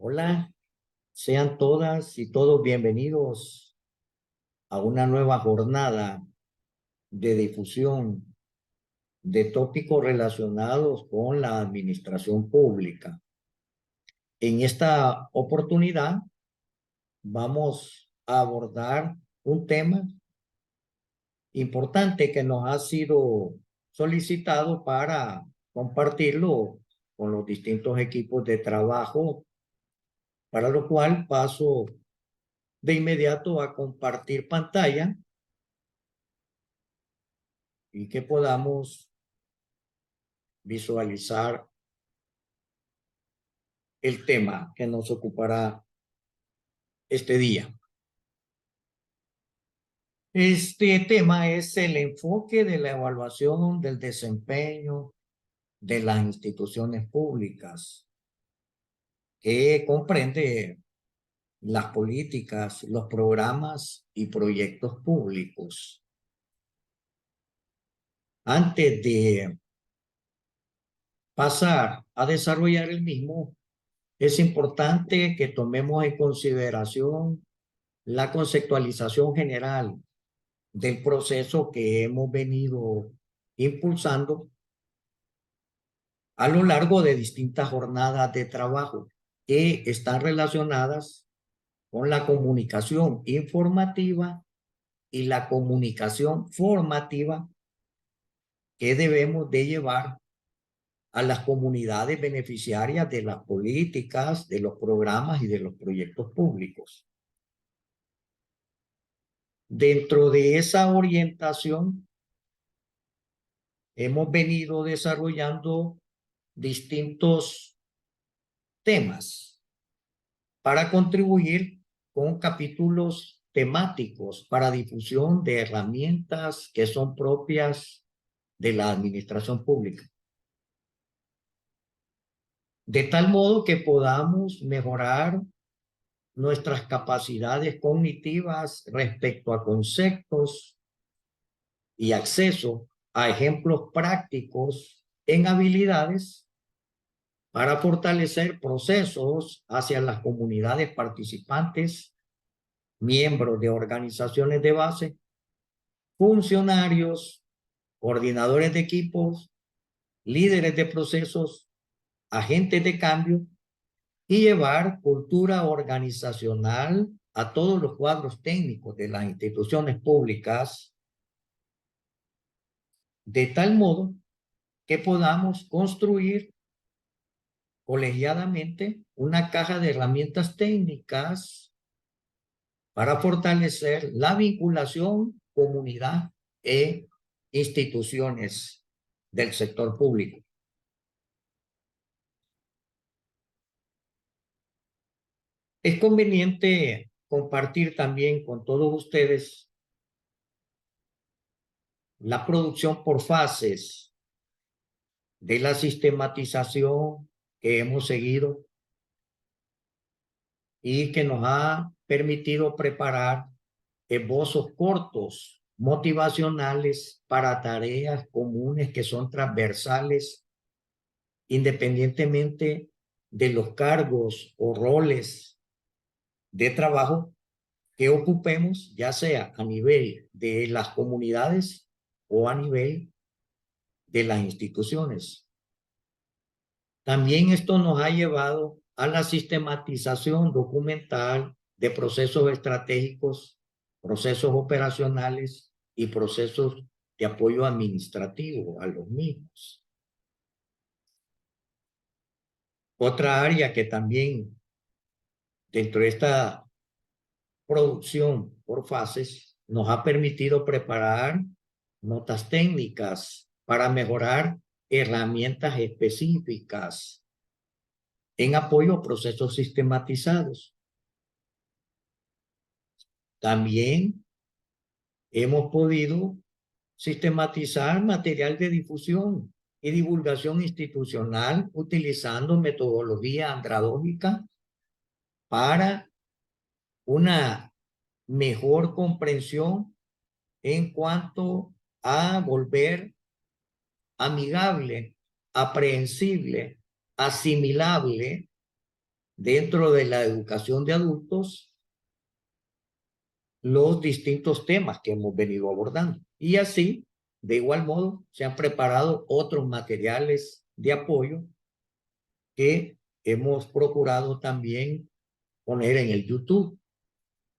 Hola, sean todas y todos bienvenidos a una nueva jornada de difusión de tópicos relacionados con la administración pública. En esta oportunidad vamos a abordar un tema importante que nos ha sido solicitado para compartirlo con los distintos equipos de trabajo, para lo cual paso de inmediato a compartir pantalla y que podamos visualizar el tema que nos ocupará este día. Este tema es el enfoque de la evaluación del desempeño de las instituciones públicas, que comprende las políticas, los programas y proyectos públicos. Antes de pasar a desarrollar el mismo, es importante que tomemos en consideración la conceptualización general del proceso que hemos venido impulsando a lo largo de distintas jornadas de trabajo que están relacionadas con la comunicación informativa y la comunicación formativa que debemos de llevar a las comunidades beneficiarias de las políticas, de los programas y de los proyectos públicos. Dentro de esa orientación, hemos venido desarrollando distintos temas para contribuir con capítulos temáticos para difusión de herramientas que son propias de la administración pública. De tal modo que podamos mejorar nuestras capacidades cognitivas respecto a conceptos y acceso a ejemplos prácticos en habilidades para fortalecer procesos hacia las comunidades participantes, miembros de organizaciones de base, funcionarios, coordinadores de equipos, líderes de procesos, agentes de cambio y llevar cultura organizacional a todos los cuadros técnicos de las instituciones públicas, de tal modo que podamos construir colegiadamente una caja de herramientas técnicas para fortalecer la vinculación, comunidad e instituciones del sector público. Es conveniente compartir también con todos ustedes la producción por fases de la sistematización que hemos seguido y que nos ha permitido preparar esbozos cortos, motivacionales para tareas comunes que son transversales, independientemente de los cargos o roles de trabajo que ocupemos, ya sea a nivel de las comunidades o a nivel de las instituciones. También esto nos ha llevado a la sistematización documental de procesos estratégicos, procesos operacionales y procesos de apoyo administrativo a los mismos. Otra área que también dentro de esta producción por fases nos ha permitido preparar notas técnicas para mejorar herramientas específicas en apoyo a procesos sistematizados. También hemos podido sistematizar material de difusión y divulgación institucional utilizando metodología andrológica para una mejor comprensión en cuanto a volver amigable, aprehensible, asimilable dentro de la educación de adultos los distintos temas que hemos venido abordando. Y así, de igual modo, se han preparado otros materiales de apoyo que hemos procurado también poner en el YouTube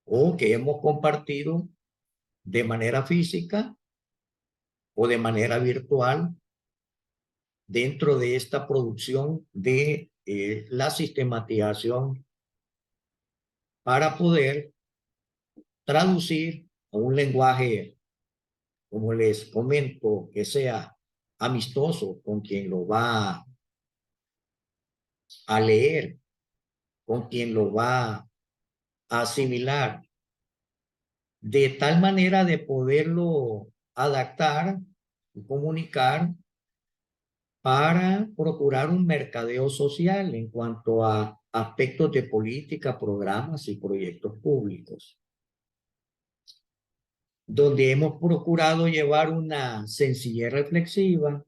o que hemos compartido de manera física o de manera virtual dentro de esta producción de la sistematización para poder traducir a un lenguaje, como les comento, que sea amistoso con quien lo va a leer, con quien lo va a asimilar, de tal manera de poderlo adaptar y comunicar para procurar un mercadeo social en cuanto a aspectos de política, programas y proyectos públicos, donde hemos procurado llevar una sencillez reflexiva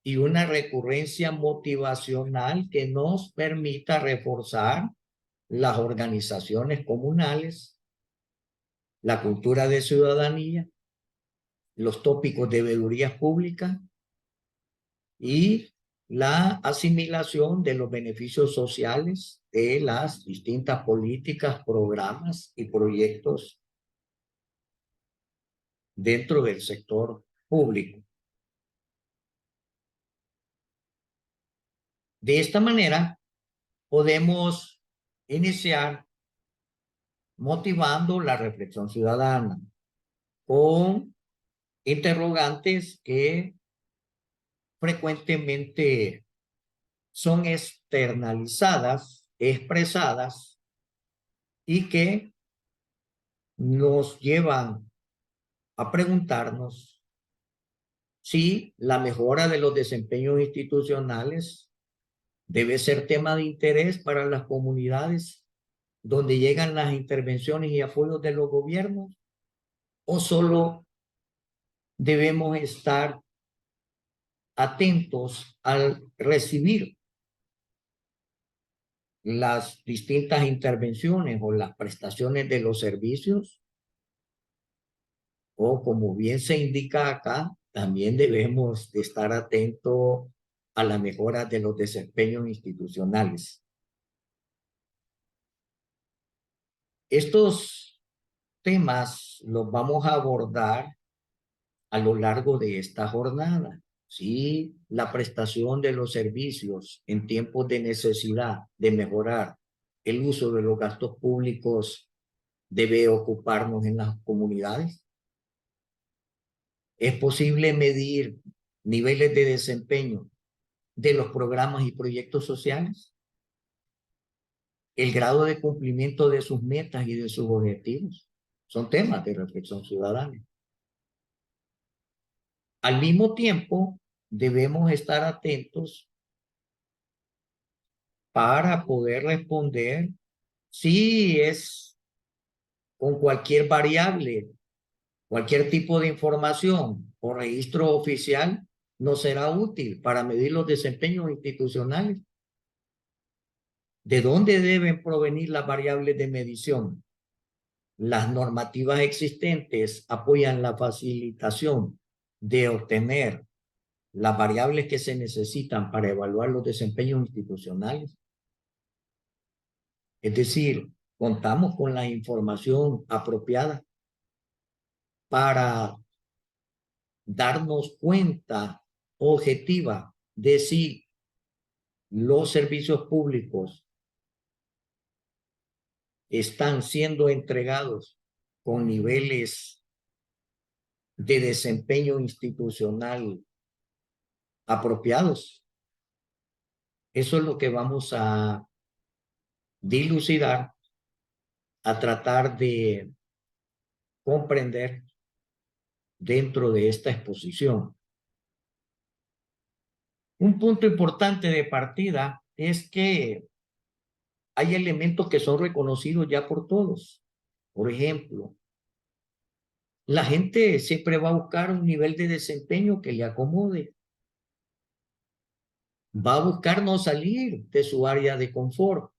y una recurrencia motivacional que nos permita reforzar las organizaciones comunales, la cultura de ciudadanía, los tópicos de veedurías públicas y la asimilación de los beneficios sociales de las distintas políticas, programas y proyectos dentro del sector público. De esta manera, podemos iniciar motivando la reflexión ciudadana con interrogantes que frecuentemente son externalizadas, expresadas y que nos llevan a preguntarnos si la mejora de los desempeños institucionales debe ser tema de interés para las comunidades donde llegan las intervenciones y apoyos de los gobiernos, o solo debemos estar atentos al recibir las distintas intervenciones o las prestaciones de los servicios, o como bien se indica acá, también debemos de estar atentos a la mejora de los desempeños institucionales. Estos temas los vamos a abordar a lo largo de esta jornada. Sí, la prestación de los servicios en tiempos de necesidad de mejorar el uso de los gastos públicos debe ocuparnos en las comunidades. Es posible medir niveles de desempeño de los programas y proyectos sociales, el grado de cumplimiento de sus metas y de sus objetivos. Son temas de reflexión ciudadana. Al mismo tiempo, debemos estar atentos para poder responder si es con cualquier variable, cualquier tipo de información o registro oficial nos será útil para medir los desempeños institucionales. ¿De dónde deben provenir las variables de medición? Las normativas existentes apoyan la facilitación de obtener las variables que se necesitan para evaluar los desempeños institucionales. Es decir, contamos con la información apropiada para darnos cuenta objetiva de si los servicios públicos están siendo entregados con niveles de desempeño institucional apropiados. Eso es lo que vamos a dilucidar, a tratar de comprender dentro de esta exposición. Un punto importante de partida es que hay elementos que son reconocidos ya por todos. Por ejemplo, la gente siempre va a buscar un nivel de desempeño que le acomode. Va a buscar no salir de su área de confort.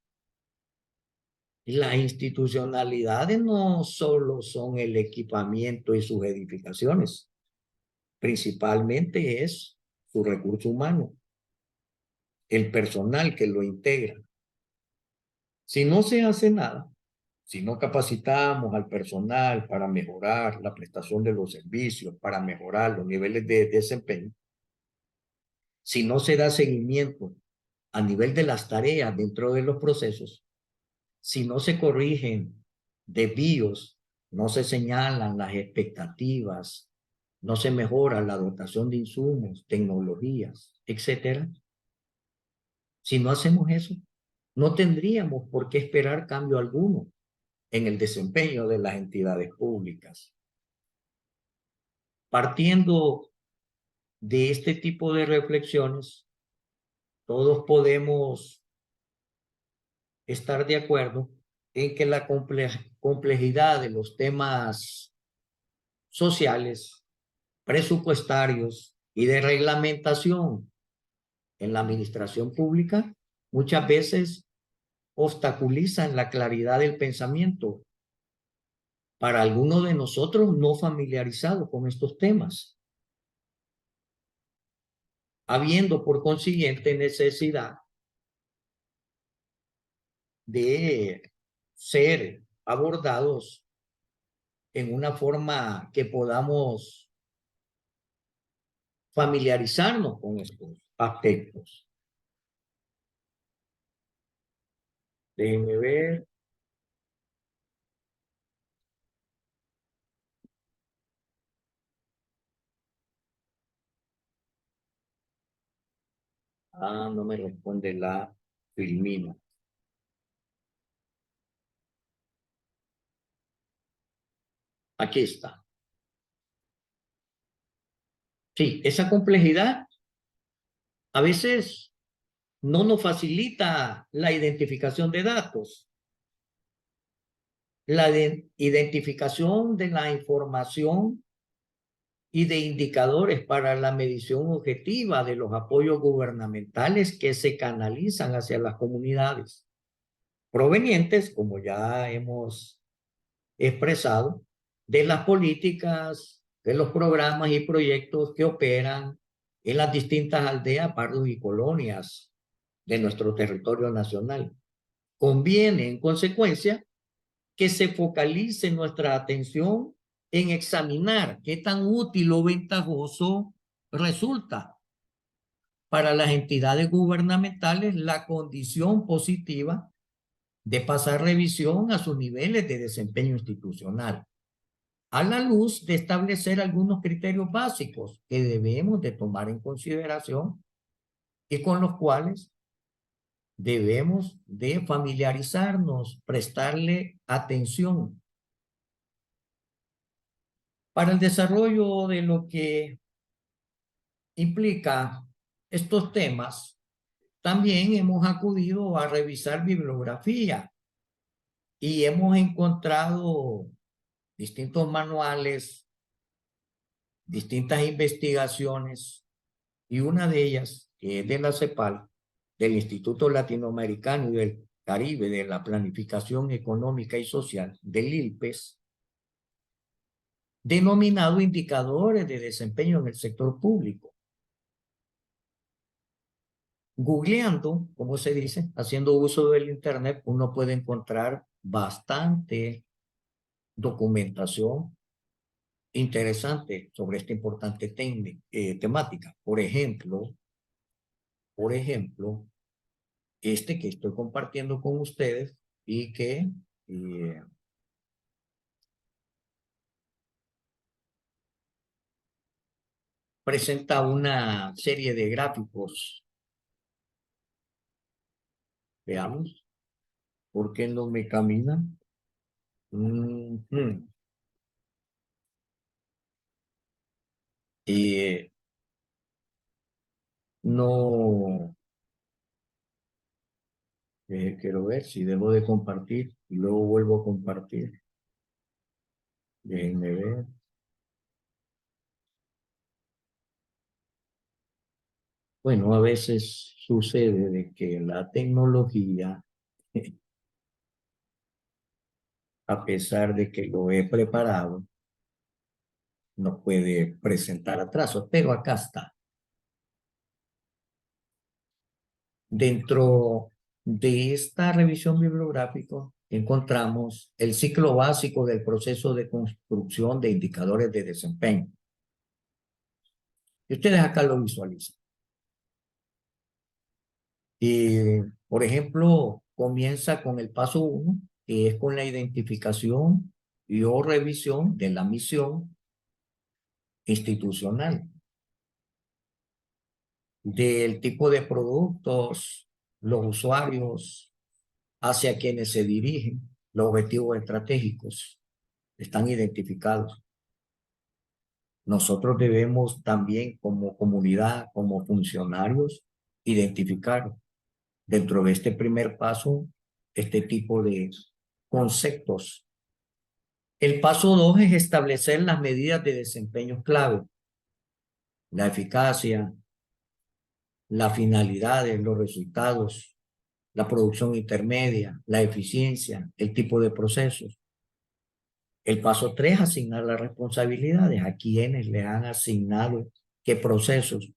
Las institucionalidades no solo son el equipamiento y sus edificaciones, principalmente es su recurso humano, el personal que lo integra. Si no se hace nada, si no capacitamos al personal para mejorar la prestación de los servicios, para mejorar los niveles de desempeño, si no se da seguimiento a nivel de las tareas dentro de los procesos, si no se corrigen desvíos, no se señalan las expectativas, no se mejora la dotación de insumos, tecnologías, etcétera. Si no hacemos eso, no tendríamos por qué esperar cambio alguno en el desempeño de las entidades públicas. Partiendo de este tipo de reflexiones, todos podemos estar de acuerdo en que la complejidad de los temas sociales, presupuestarios y de reglamentación en la administración pública muchas veces obstaculizan la claridad del pensamiento para algunos de nosotros no familiarizados con estos temas, habiendo por consiguiente necesidad de ser abordados en una forma que podamos familiarizarnos con estos aspectos. Déjenme ver. Ah, no me responde la Filmina. Aquí está. Sí, esa complejidad a veces no nos facilita la identificación de datos, la identificación de la información y de indicadores para la medición objetiva de los apoyos gubernamentales que se canalizan hacia las comunidades, provenientes, como ya hemos expresado, de las políticas, de los programas y proyectos que operan en las distintas aldeas, barrios y colonias de nuestro territorio nacional. Conviene, en consecuencia, que se focalice nuestra atención en examinar qué tan útil o ventajoso resulta para las entidades gubernamentales la condición positiva de pasar revisión a sus niveles de desempeño institucional, a la luz de establecer algunos criterios básicos que debemos de tomar en consideración y con los cuales debemos de familiarizarnos, prestarle atención. Para el desarrollo de lo que implica estos temas, también hemos acudido a revisar bibliografía y hemos encontrado distintos manuales, distintas investigaciones, y una de ellas, que es de la CEPAL, del Instituto Latinoamericano y del Caribe de la Planificación Económica y Social, del ILPES, denominado Indicadores de Desempeño en el Sector Público. Googleando, como se dice, haciendo uso del Internet, uno puede encontrar bastante documentación interesante sobre esta importante temática. Por ejemplo, este que estoy compartiendo con ustedes y que presenta una serie de gráficos. Veamos, ¿por qué no me caminan? Y no, quiero ver si debo de compartir y luego vuelvo a compartir. Déjenme ver. Bueno, a veces sucede de que la tecnología a pesar de que lo he preparado, no puede presentar atrasos, pero acá está. Dentro de esta revisión bibliográfica encontramos el ciclo básico del proceso de construcción de indicadores de desempeño. Y ustedes acá lo visualizan. Y, por ejemplo, comienza con el paso 1, que es con la identificación y o revisión de la misión institucional, del tipo de productos, los usuarios hacia quienes se dirigen, los objetivos estratégicos están identificados. Nosotros debemos también como comunidad, como funcionarios, identificar dentro de este primer paso este tipo de conceptos. El paso 2 es establecer las medidas de desempeño clave, la eficacia, las finalidades, los resultados, la producción intermedia, la eficiencia, el tipo de procesos. El paso 3, asignar las responsabilidades a quienes le han asignado qué procesos,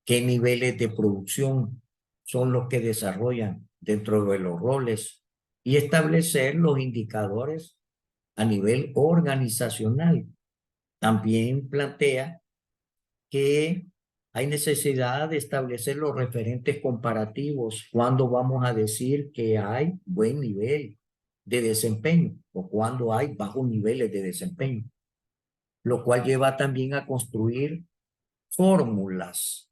qué niveles de producción son los que desarrollan dentro de los roles y establecer los indicadores a nivel organizacional. También plantea que hay necesidad de establecer los referentes comparativos cuando vamos a decir que hay buen nivel de desempeño o cuando hay bajos niveles de desempeño, lo cual lleva también a construir fórmulas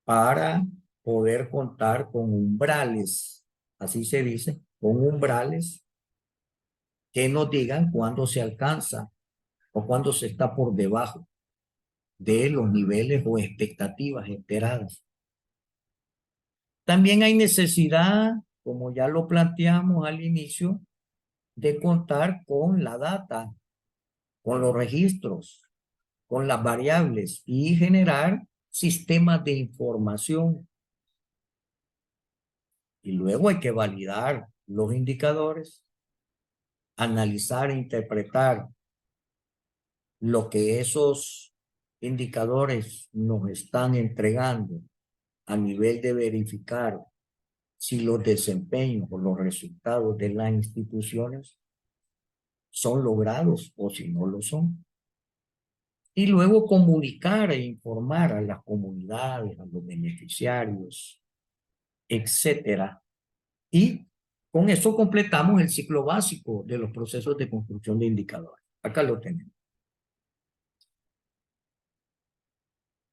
para poder contar con umbrales, así se dice, con umbrales que nos digan cuándo se alcanza o cuándo se está por debajo de los niveles o expectativas esperadas. También hay necesidad, como ya lo planteamos al inicio, de contar con la data, con los registros, con las variables y generar sistemas de información. Y luego hay que validar los indicadores, analizar e interpretar lo que esos indicadores nos están entregando a nivel de verificar si los desempeños o los resultados de las instituciones son logrados o si no lo son. Y luego comunicar e informar a las comunidades, a los beneficiarios, etcétera. Y con eso completamos el ciclo básico de los procesos de construcción de indicadores. Acá lo tenemos.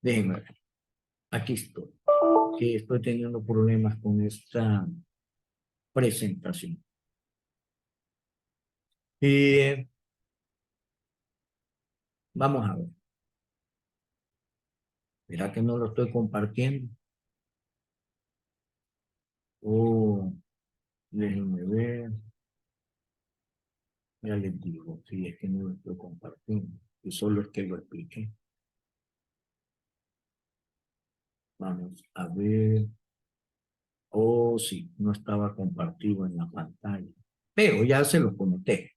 Déjenme ver. Aquí estoy. Que estoy teniendo problemas con esta presentación. Vamos a ver. ¿Será que no lo estoy compartiendo? Oh, déjenme ver. Ya les digo, si es que no lo estoy compartiendo. Y solo es que lo expliqué. Vamos a ver. Oh, sí, no estaba compartido en la pantalla. Pero ya se lo comenté.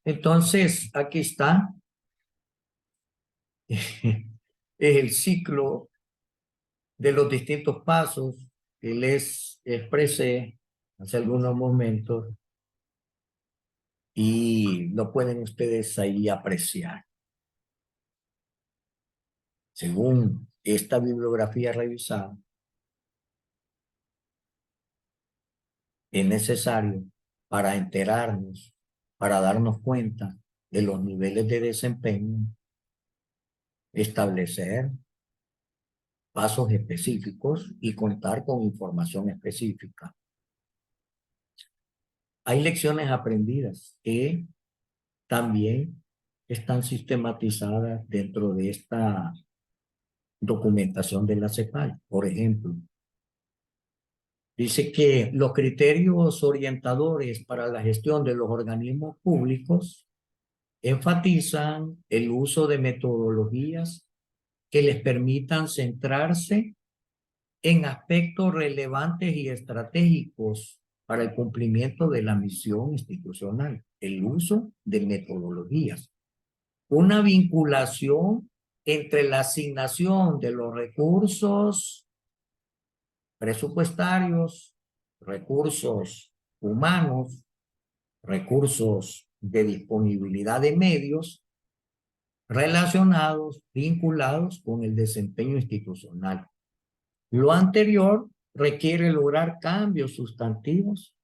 Entonces, aquí está. Es el ciclo de los distintos pasos que les expresé hace algunos momentos y lo pueden ustedes ahí apreciar. Según esta bibliografía revisada, es necesario para enterarnos, para darnos cuenta de los niveles de desempeño, establecer pasos específicos y contar con información específica. Hay lecciones aprendidas que también están sistematizadas dentro de esta documentación de la CEPAL. Por ejemplo, dice que los criterios orientadores para la gestión de los organismos públicos enfatizan el uso de metodologías que les permitan centrarse en aspectos relevantes y estratégicos para el cumplimiento de la misión institucional, el uso de metodologías, una vinculación entre la asignación de los recursos presupuestarios, recursos humanos, recursos de disponibilidad de medios relacionados, vinculados con el desempeño institucional. Lo anterior requiere lograr cambios sustantivos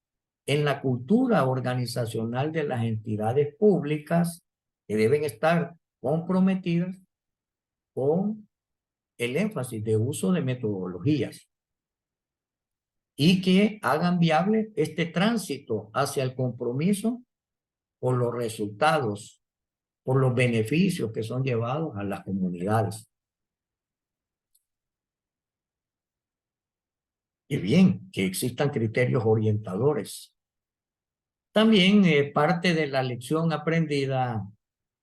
en la cultura organizacional de las entidades públicas que deben estar comprometidas con el énfasis de uso de metodologías y que hagan viable este tránsito hacia el compromiso por los resultados, por los beneficios que son llevados a las comunidades. Y bien, que existan criterios orientadores. También parte de la lección aprendida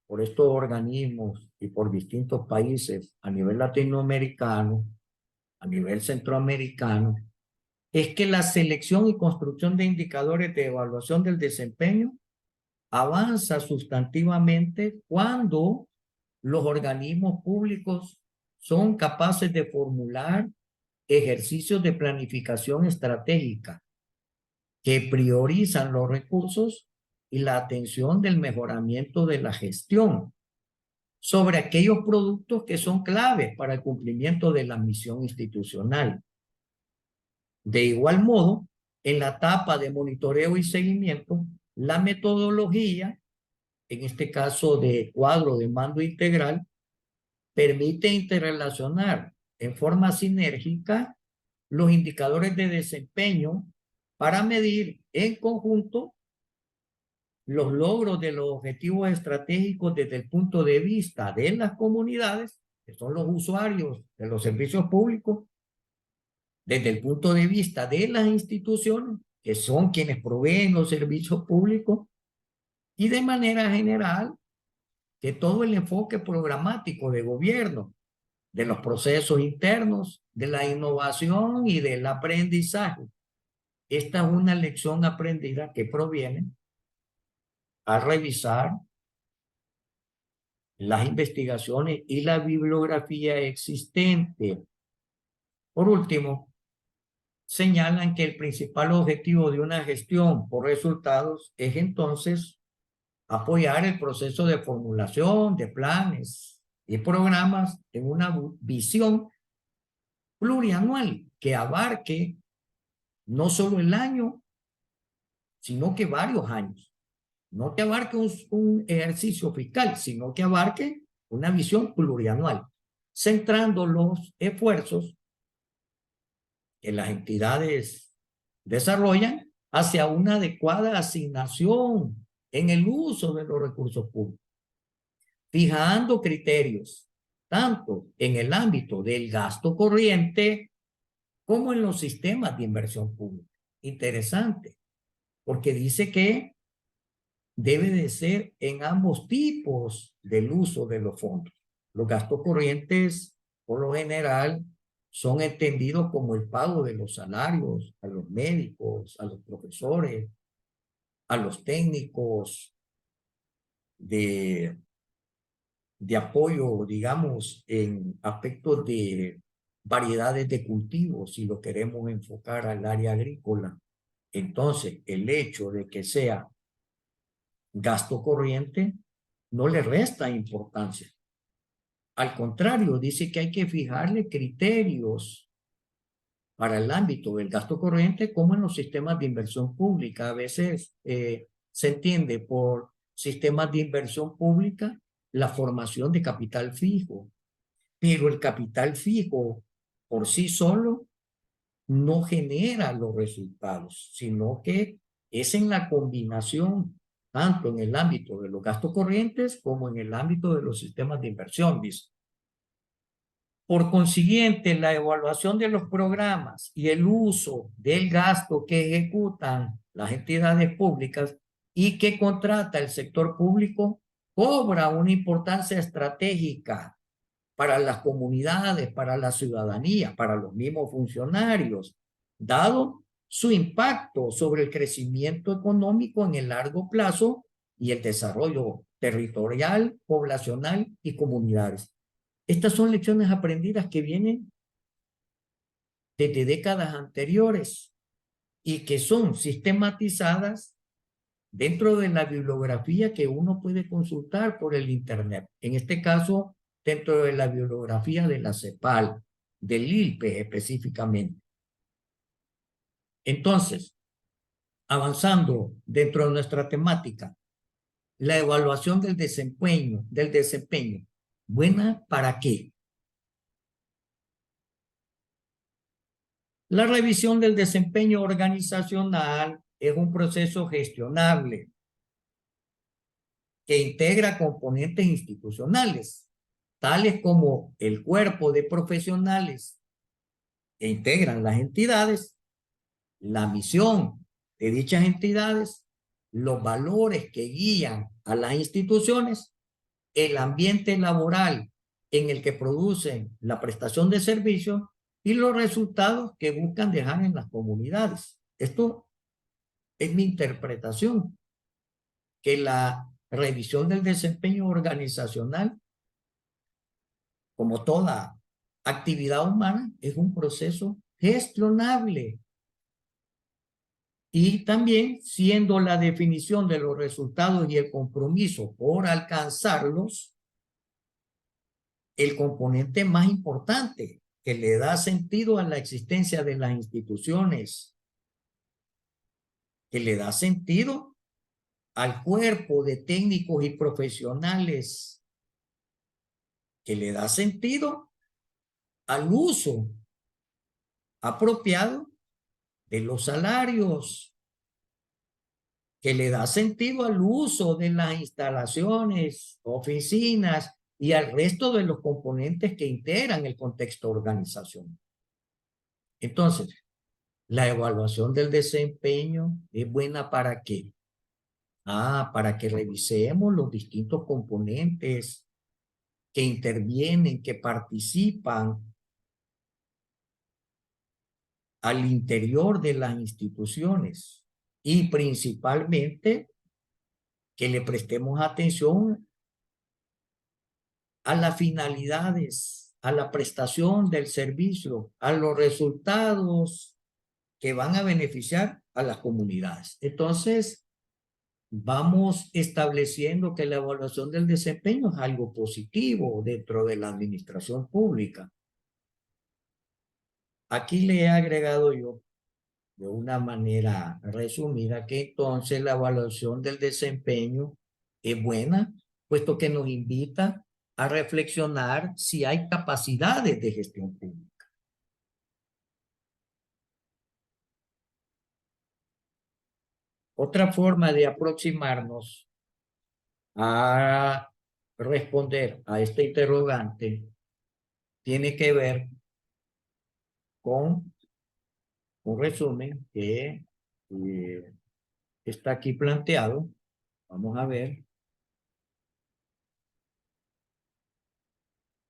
por estos organismos y por distintos países a nivel latinoamericano, a nivel centroamericano, es que la selección y construcción de indicadores de evaluación del desempeño avanza sustantivamente cuando los organismos públicos son capaces de formular ejercicios de planificación estratégica que priorizan los recursos y la atención del mejoramiento de la gestión sobre aquellos productos que son claves para el cumplimiento de la misión institucional. De igual modo, en la etapa de monitoreo y seguimiento, la metodología, en este caso de cuadro de mando integral, permite interrelacionar en forma sinérgica los indicadores de desempeño para medir en conjunto los logros de los objetivos estratégicos desde el punto de vista de las comunidades, que son los usuarios de los servicios públicos, desde el punto de vista de las instituciones, que son quienes proveen los servicios públicos, y de manera general, que todo el enfoque programático de gobierno, de los procesos internos, de la innovación y del aprendizaje. Esta es una lección aprendida que proviene a revisar las investigaciones y la bibliografía existente. Por último, señalan que el principal objetivo de una gestión por resultados es entonces apoyar el proceso de formulación de planes y programas en una visión plurianual que abarque no solo el año, sino que varios años. No que abarque un ejercicio fiscal, sino que abarque una visión plurianual, centrando los esfuerzos que las entidades desarrollan hacia una adecuada asignación en el uso de los recursos públicos, fijando criterios tanto en el ámbito del gasto corriente como en los sistemas de inversión pública. Interesante, porque dice que debe de ser en ambos tipos del uso de los fondos. Los gastos corrientes, por lo general, son entendidos como el pago de los salarios a los médicos, a los profesores, a los técnicos de apoyo, digamos, en aspectos de variedades de cultivos, si lo queremos enfocar al área agrícola. Entonces, el hecho de que sea gasto corriente no le resta importancia. Al contrario, dice que hay que fijarle criterios para el ámbito del gasto corriente como en los sistemas de inversión pública. A veces se entiende por sistemas de inversión pública la formación de capital fijo, pero el capital fijo por sí solo no genera los resultados, sino que es en la combinación, tanto en el ámbito de los gastos corrientes como en el ámbito de los sistemas de inversión, dice. Por consiguiente, la evaluación de los programas y el uso del gasto que ejecutan las entidades públicas y que contrata el sector público cobra una importancia estratégica para las comunidades, para la ciudadanía, para los mismos funcionarios, dado su impacto sobre el crecimiento económico en el largo plazo y el desarrollo territorial, poblacional y comunidades. Estas son lecciones aprendidas que vienen desde décadas anteriores y que son sistematizadas dentro de la bibliografía que uno puede consultar por el Internet. En este caso, dentro de la bibliografía de la CEPAL, del ILPE específicamente. Entonces, avanzando dentro de nuestra temática, la evaluación del desempeño. ¿Buena para qué? La revisión del desempeño organizacional es un proceso gestionable que integra componentes institucionales, tales como el cuerpo de profesionales que integran las entidades, la misión de dichas entidades, los valores que guían a las instituciones, el ambiente laboral en el que producen la prestación de servicios y los resultados que buscan dejar en las comunidades. Esto es mi interpretación, que la revisión del desempeño organizacional, como toda actividad humana, es un proceso gestionable. Y también siendo la definición de los resultados y el compromiso por alcanzarlos el componente más importante que le da sentido a la existencia de las instituciones, que le da sentido al cuerpo de técnicos y profesionales, que le da sentido al uso apropiado de los salarios, que le da sentido al uso de las instalaciones, oficinas y al resto de los componentes que integran el contexto organizacional. Entonces, la evaluación del desempeño es buena ¿para qué? Para que revisemos los distintos componentes que intervienen, que participan al interior de las instituciones y principalmente que le prestemos atención a las finalidades, a la prestación del servicio, a los resultados que van a beneficiar a las comunidades. Entonces, vamos estableciendo que la evaluación del desempeño es algo positivo dentro de la administración pública. Aquí le he agregado yo de una manera resumida que entonces la evaluación del desempeño es buena, puesto que nos invita a reflexionar si hay capacidades de gestión pública. Otra forma de aproximarnos a responder a este interrogante tiene que ver con un resumen que está aquí planteado. Vamos a ver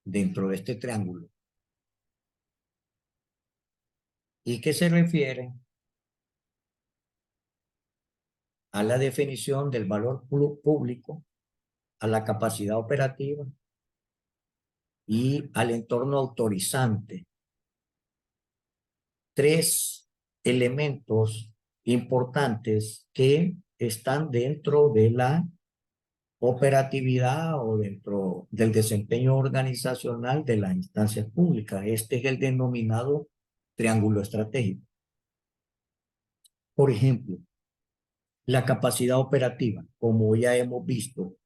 dentro de este triángulo. ¿Y qué se refiere? A la definición del valor público, a la capacidad operativa y al entorno autorizante. Tres elementos importantes que están dentro de la operatividad o dentro del desempeño organizacional de las instancias públicas. Este es el denominado triángulo estratégico. Por ejemplo, la capacidad operativa, como ya hemos visto,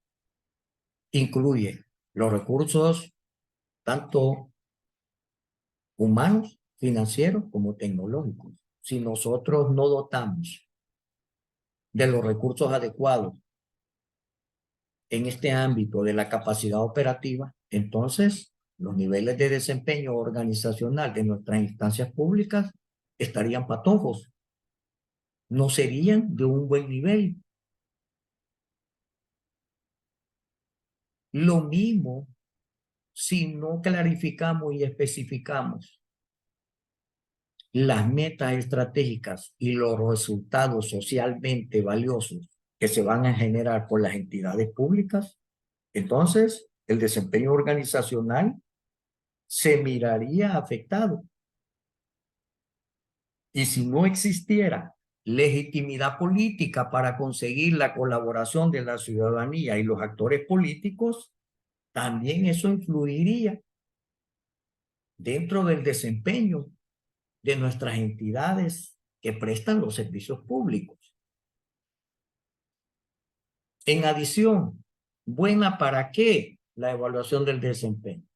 incluye los recursos tanto humanos, financieros como tecnológicos. Si nosotros no dotamos de los recursos adecuados en este ámbito de la capacidad operativa, entonces los niveles de desempeño organizacional de nuestras instancias públicas estarían patojos, no serían de un buen nivel. Lo mismo si no clarificamos y especificamos las metas estratégicas y los resultados socialmente valiosos que se van a generar por las entidades públicas, entonces el desempeño organizacional se miraría afectado. Y si no existiera legitimidad política para conseguir la colaboración de la ciudadanía y los actores políticos, también eso influiría dentro del desempeño de nuestras entidades que prestan los servicios públicos. En adición, ¿buena para qué la evaluación del desempeño?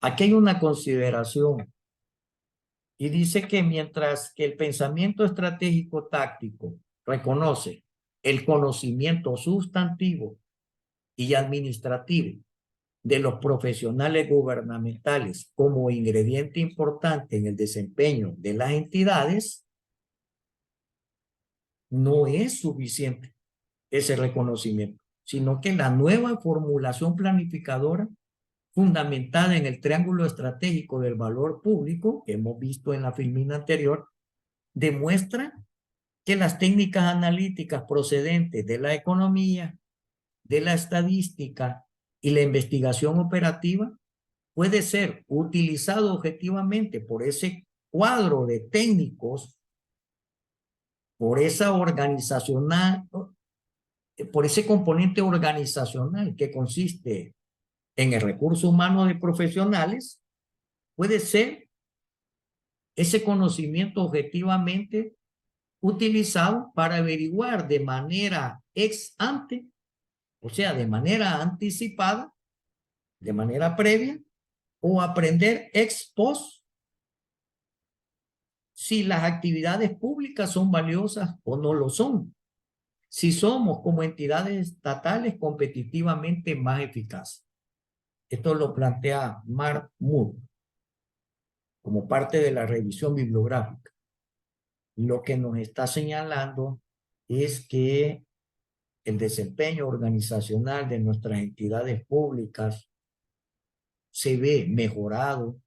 Aquí hay una consideración y dice que mientras que el pensamiento estratégico táctico reconoce el conocimiento sustantivo y administrativo de los profesionales gubernamentales como ingrediente importante en el desempeño de las entidades, no es suficiente ese reconocimiento, sino que la nueva formulación planificadora fundamentada en el triángulo estratégico del valor público que hemos visto en la filmina anterior, demuestra que las técnicas analíticas procedentes de la economía, de la estadística y la investigación operativa puede ser utilizado objetivamente por ese cuadro de técnicos, por esa organizacional, por ese componente organizacional que consiste en el recurso humano de profesionales, puede ser ese conocimiento objetivamente utilizado para averiguar de manera ex ante, o sea, de manera anticipada, de manera previa, o aprender ex post si las actividades públicas son valiosas o no lo son, si somos como entidades estatales competitivamente más eficaces. Esto lo plantea Mark Moore como parte de la revisión bibliográfica. Lo que nos está señalando es que el desempeño organizacional de nuestras entidades públicas se ve mejorado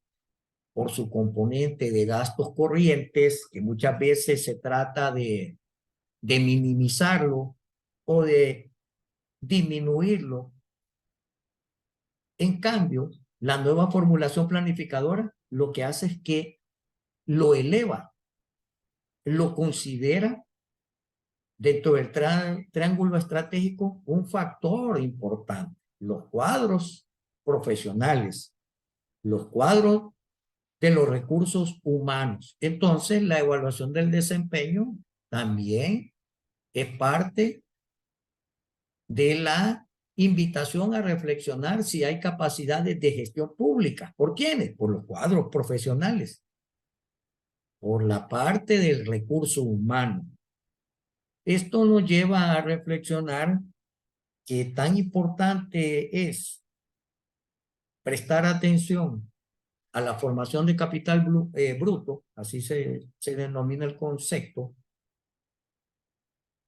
por su componente de gastos corrientes, que muchas veces se trata de minimizarlo o de disminuirlo. En cambio, la nueva formulación planificadora lo que hace es que lo eleva, lo considera dentro del triángulo estratégico un factor importante. Los cuadros profesionales, los cuadros de los recursos humanos. Entonces, la evaluación del desempeño también es parte de la invitación a reflexionar si hay capacidades de gestión pública. ¿Por quiénes? Por los cuadros profesionales, por la parte del recurso humano. Esto nos lleva a reflexionar qué tan importante es prestar atención a la formación de capital bruto, así se denomina el concepto,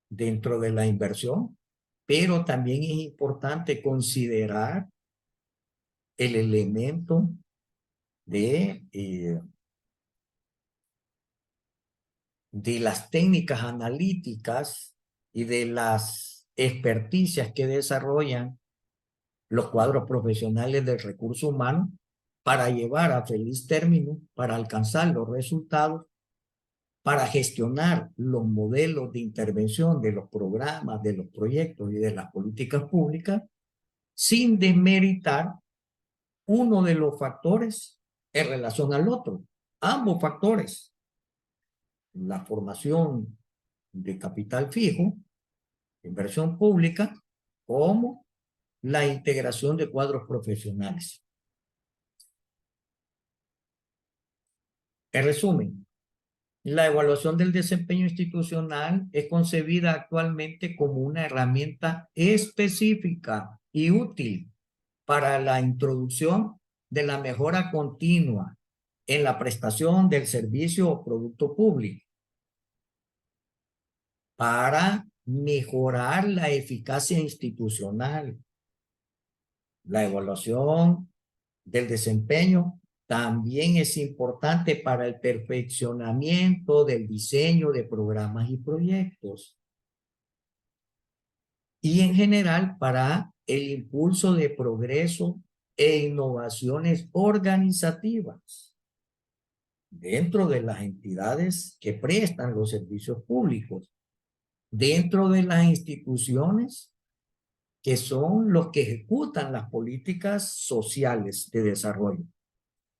dentro de la inversión, pero también es importante considerar el elemento de las técnicas analíticas y de las experticias que desarrollan los cuadros profesionales del recurso humano para llevar a feliz término, para alcanzar los resultados, para gestionar los modelos de intervención de los programas, de los proyectos y de las políticas públicas, sin desmeritar uno de los factores en relación al otro. Ambos factores, la formación de capital fijo, inversión pública, como la integración de cuadros profesionales. En resumen, la evaluación del desempeño institucional es concebida actualmente como una herramienta específica y útil para la introducción de la mejora continua en la prestación del servicio o producto público, para mejorar la eficacia institucional. La evaluación del desempeño también es importante para el perfeccionamiento del diseño de programas y proyectos. Y en general para el impulso de progreso e innovaciones organizativas dentro de las entidades que prestan los servicios públicos, dentro de las instituciones que son los que ejecutan las políticas sociales de desarrollo.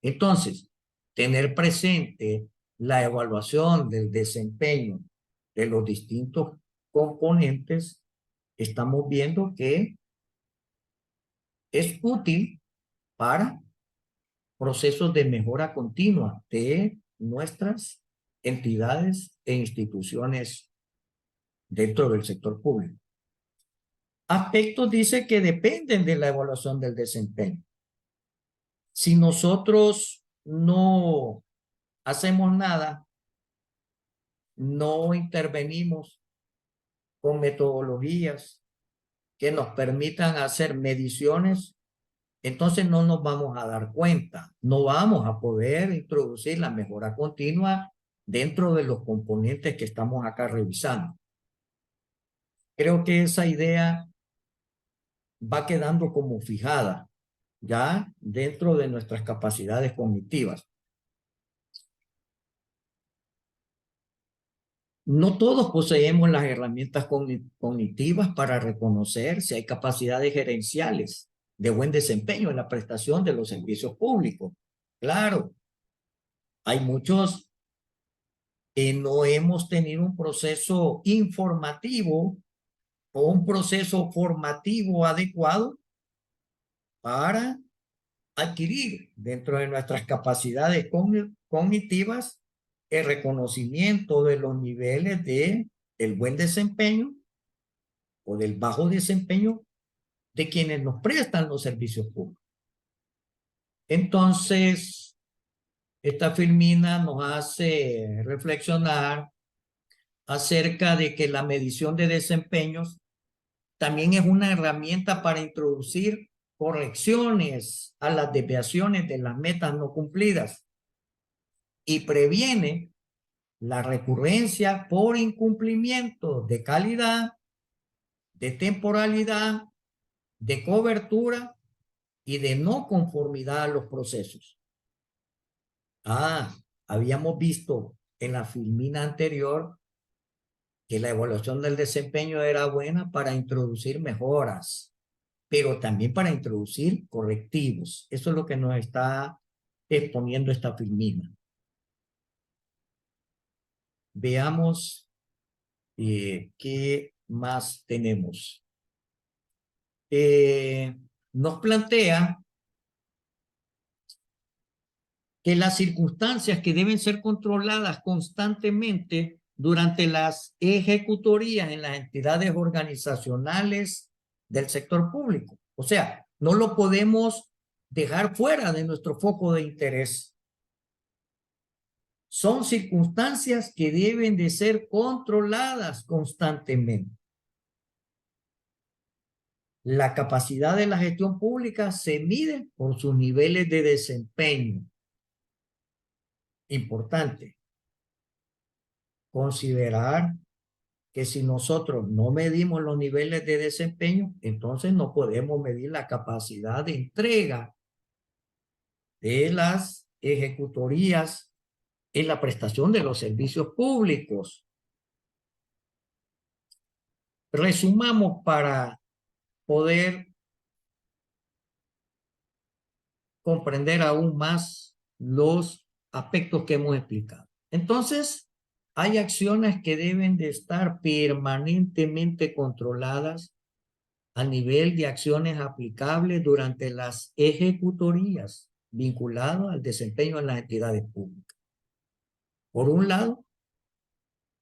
Entonces, tener presente la evaluación del desempeño de los distintos componentes, estamos viendo que es útil para procesos de mejora continua de nuestras entidades e instituciones dentro del sector público. Aspectos dice que dependen de la evaluación del desempeño. Si nosotros no hacemos nada, no intervenimos con metodologías que nos permitan hacer mediciones, entonces no nos vamos a dar cuenta, no vamos a poder introducir la mejora continua dentro de los componentes que estamos acá revisando. Creo que esa idea va quedando como fijada ya dentro de nuestras capacidades cognitivas. No todos poseemos las herramientas cognitivas para reconocer si hay capacidades gerenciales de buen desempeño en la prestación de los servicios públicos. Claro, hay muchos que no hemos tenido un proceso informativo o un proceso formativo adecuado para adquirir dentro de nuestras capacidades cognitivas el reconocimiento de los niveles de el buen desempeño o del bajo desempeño de quienes nos prestan los servicios públicos. Entonces, esta filmina nos hace reflexionar acerca de que la medición de desempeños también es una herramienta para introducir correcciones a las desviaciones de las metas no cumplidas y previene la recurrencia por incumplimiento de calidad, de temporalidad, de cobertura y de no conformidad a los procesos. Habíamos visto en la filmina anterior que la evaluación del desempeño era buena para introducir mejoras, pero también para introducir correctivos. Eso es lo que nos está exponiendo esta filmina. Veamos qué más tenemos. Nos plantea que las circunstancias que deben ser controladas constantemente durante las ejecutorías en las entidades organizacionales del sector público. O sea, no lo podemos dejar fuera de nuestro foco de interés. Son circunstancias que deben de ser controladas constantemente. La capacidad de la gestión pública se mide por sus niveles de desempeño. Importante considerar que si nosotros no medimos los niveles de desempeño, entonces no podemos medir la capacidad de entrega de las ejecutorías en la prestación de los servicios públicos. Resumamos para poder comprender aún más los aspectos que hemos explicado. Entonces, hay acciones que deben de estar permanentemente controladas a nivel de acciones aplicables durante las ejecutorías vinculadas al desempeño en las entidades públicas. Por un lado,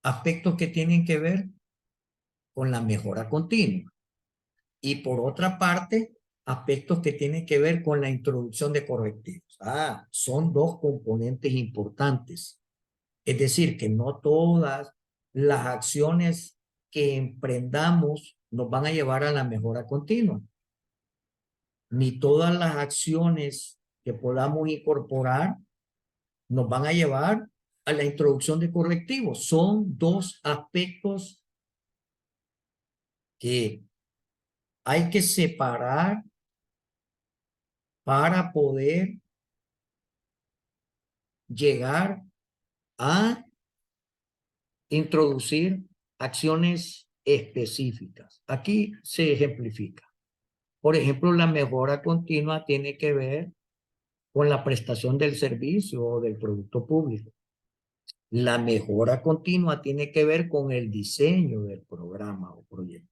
aspectos que tienen que ver con la mejora continua. Y por otra parte, aspectos que tienen que ver con la introducción de correctivos. Son dos componentes importantes. Es decir, que no todas las acciones que emprendamos nos van a llevar a la mejora continua. Ni todas las acciones que podamos incorporar nos van a llevar a la introducción de correctivos. Son dos aspectos que hay que separar para poder llegar a introducir acciones específicas. Aquí se ejemplifica. Por ejemplo, la mejora continua tiene que ver con la prestación del servicio o del producto público. La mejora continua tiene que ver con el diseño del programa o proyecto.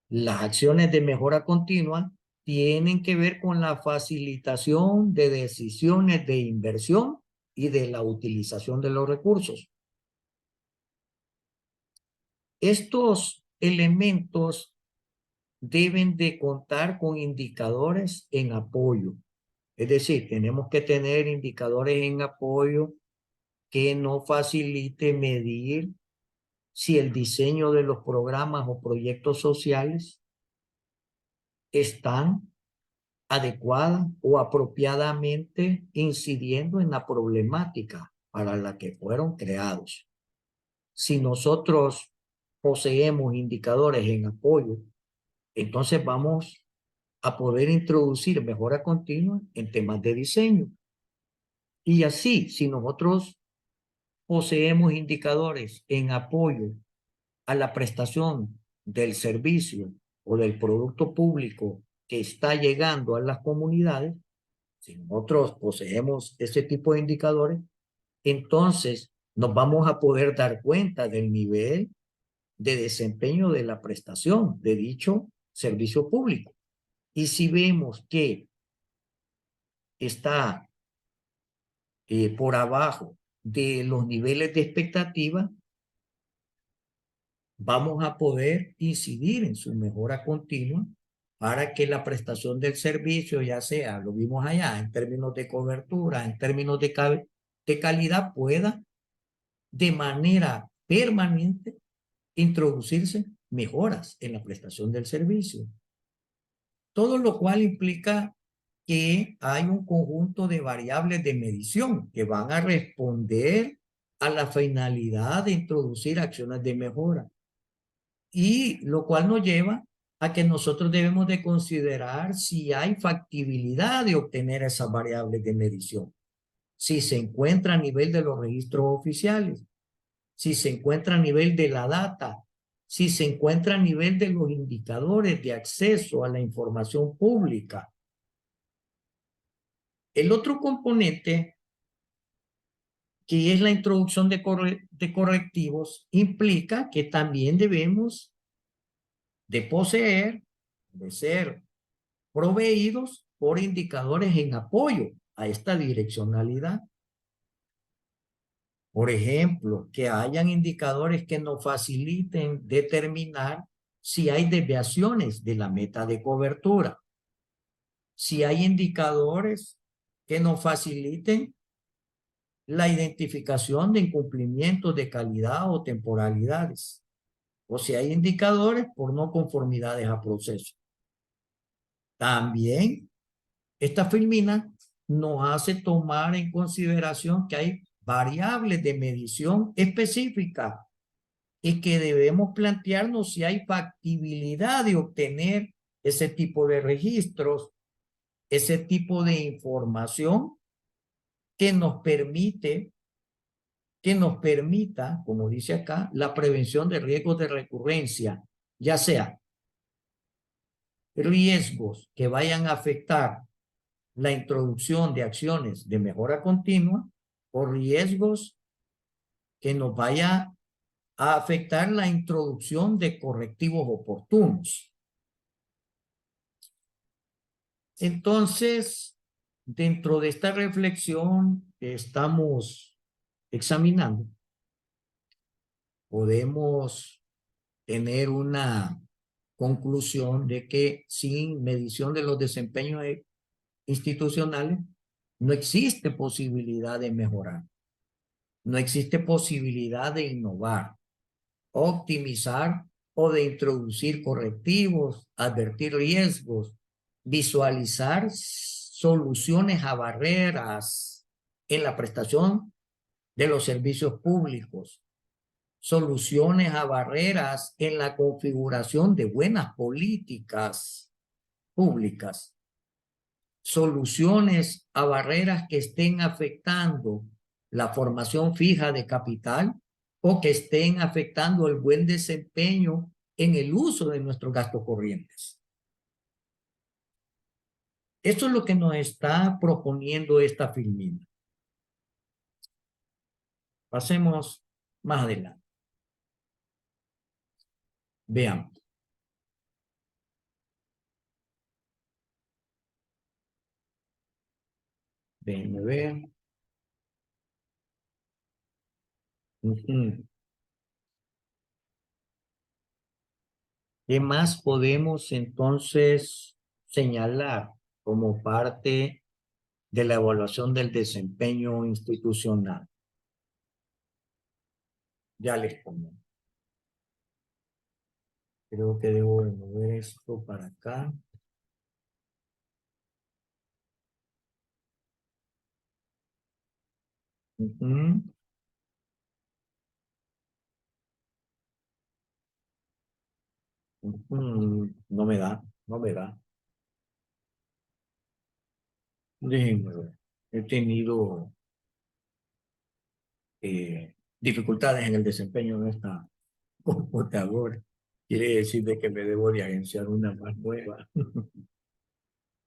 Las acciones de mejora continua tienen que ver con la facilitación de decisiones de inversión y de la utilización de los recursos. Estos elementos deben de contar con indicadores en apoyo. Es decir, tenemos que tener indicadores en apoyo que nos facilite medir si el diseño de los programas o proyectos sociales están adecuada o apropiadamente incidiendo en la problemática para la que fueron creados. Si nosotros poseemos indicadores en apoyo, entonces vamos a poder introducir mejora continua en temas de diseño. Y así, si nosotros poseemos indicadores en apoyo a la prestación del servicio o del producto público que está llegando a las comunidades, si nosotros poseemos ese tipo de indicadores, entonces nos vamos a poder dar cuenta del nivel de desempeño de la prestación de dicho servicio público. Y si vemos que está por abajo de los niveles de expectativa, vamos a poder incidir en su mejora continua para que la prestación del servicio, ya sea, lo vimos allá, en términos de cobertura, en términos de calidad, pueda de manera permanente introducirse mejoras en la prestación del servicio. Todo lo cual implica que hay un conjunto de variables de medición que van a responder a la finalidad de introducir acciones de mejora. Y lo cual nos lleva a que nosotros debemos de considerar si hay factibilidad de obtener esas variables de medición. Si se encuentra a nivel de los registros oficiales, si se encuentra a nivel de la data, si se encuentra a nivel de los indicadores de acceso a la información pública. El otro componente, que es la introducción de correctivos, implica que también debemos de poseer, de ser proveídos por indicadores en apoyo a esta direccionalidad. Por ejemplo, que hayan indicadores que nos faciliten determinar si hay desviaciones de la meta de cobertura. Si hay indicadores que nos faciliten la identificación de incumplimientos de calidad o temporalidades. O si hay indicadores por no conformidades a procesos. También esta filmina nos hace tomar en consideración que hay variables de medición específicas y que debemos plantearnos si hay factibilidad de obtener ese tipo de registros, ese tipo de información que nos permita, como dice acá, la prevención de riesgos de recurrencia, ya sea riesgos que vayan a afectar la introducción de acciones de mejora continua o riesgos que nos vaya a afectar la introducción de correctivos oportunos. Entonces, dentro de esta reflexión que estamos examinando, podemos tener una conclusión de que sin medición de los desempeños institucionales, no existe posibilidad de mejorar. No existe posibilidad de innovar, optimizar o de introducir correctivos, advertir riesgos, visualizar soluciones a barreras en la prestación de los servicios públicos, soluciones a barreras en la configuración de buenas políticas públicas, soluciones a barreras que estén afectando la formación fija de capital o que estén afectando el buen desempeño en el uso de nuestros gastos corrientes. Esto es lo que nos está proponiendo esta filmina. Pasemos más adelante. Veamos. Déjenme ver. ¿Qué más podemos entonces señalar como parte de la evaluación del desempeño institucional? Ya les pongo. Creo que debo de mover esto para acá. No me da, no me da. Déjenme ver. He tenido dificultades en el desempeño de esta computadora. Quiere decir de que me debo de agenciar una más nueva.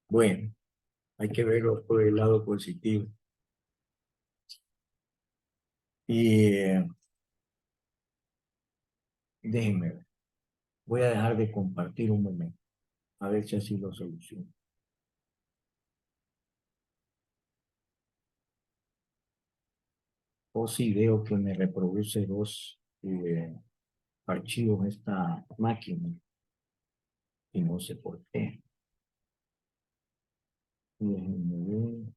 Bueno, hay que verlo por el lado positivo. Y déjenme ver. Voy a dejar de compartir un momento. A ver si así lo soluciono. O si veo que me reproduce dos archivos esta máquina. Y no sé por qué. Déjenme ver.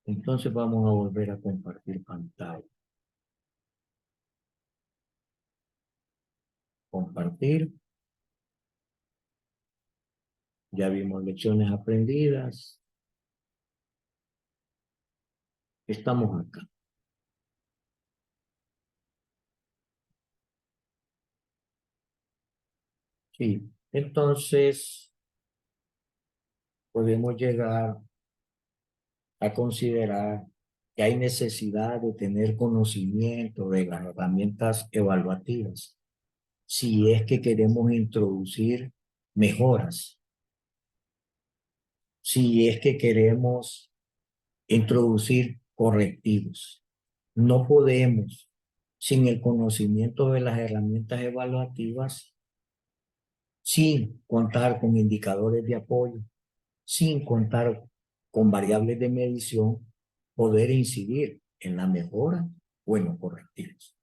Entonces vamos a volver a compartir pantalla. Compartir. Ya vimos lecciones aprendidas. Estamos acá. Sí. Entonces podemos llegar a considerar que hay necesidad de tener conocimiento de las herramientas evaluativas si es que queremos introducir mejoras, si es que queremos introducir correctivos. No podemos, sin el conocimiento de las herramientas evaluativas, sin contar con indicadores de apoyo, sin contar con variables de medición, poder incidir en la mejora o en los correctivos.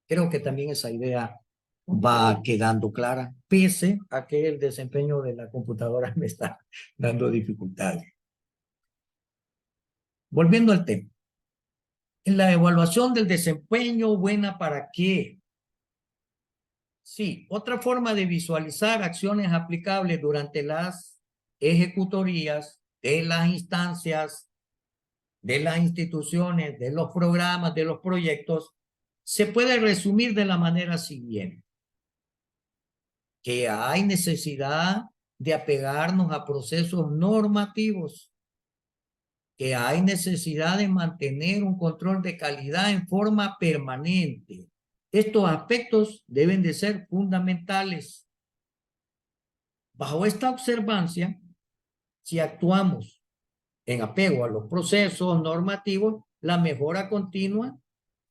Creo que también esa idea va quedando clara, pese a que el desempeño de la computadora me está dando dificultades. Volviendo al tema. En la evaluación del desempeño, ¿buena para qué? Sí, otra forma de visualizar acciones aplicables durante las ejecutorías de las instancias, de las instituciones, de los programas, de los proyectos, se puede resumir de la manera siguiente: que hay necesidad de apegarnos a procesos normativos, que hay necesidad de mantener un control de calidad en forma permanente. Estos aspectos deben de ser fundamentales. Bajo esta observancia, si actuamos en apego a los procesos normativos, la mejora continua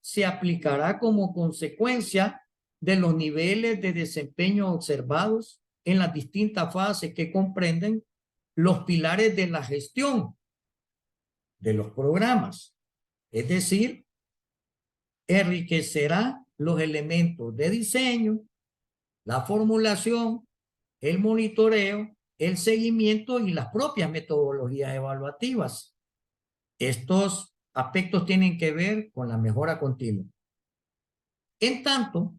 se aplicará como consecuencia de los niveles de desempeño observados en las distintas fases que comprenden los pilares de la gestión de los programas. Es decir, enriquecerá los elementos de diseño, la formulación, el monitoreo, el seguimiento y las propias metodologías evaluativas. Estos aspectos tienen que ver con la mejora continua. En tanto,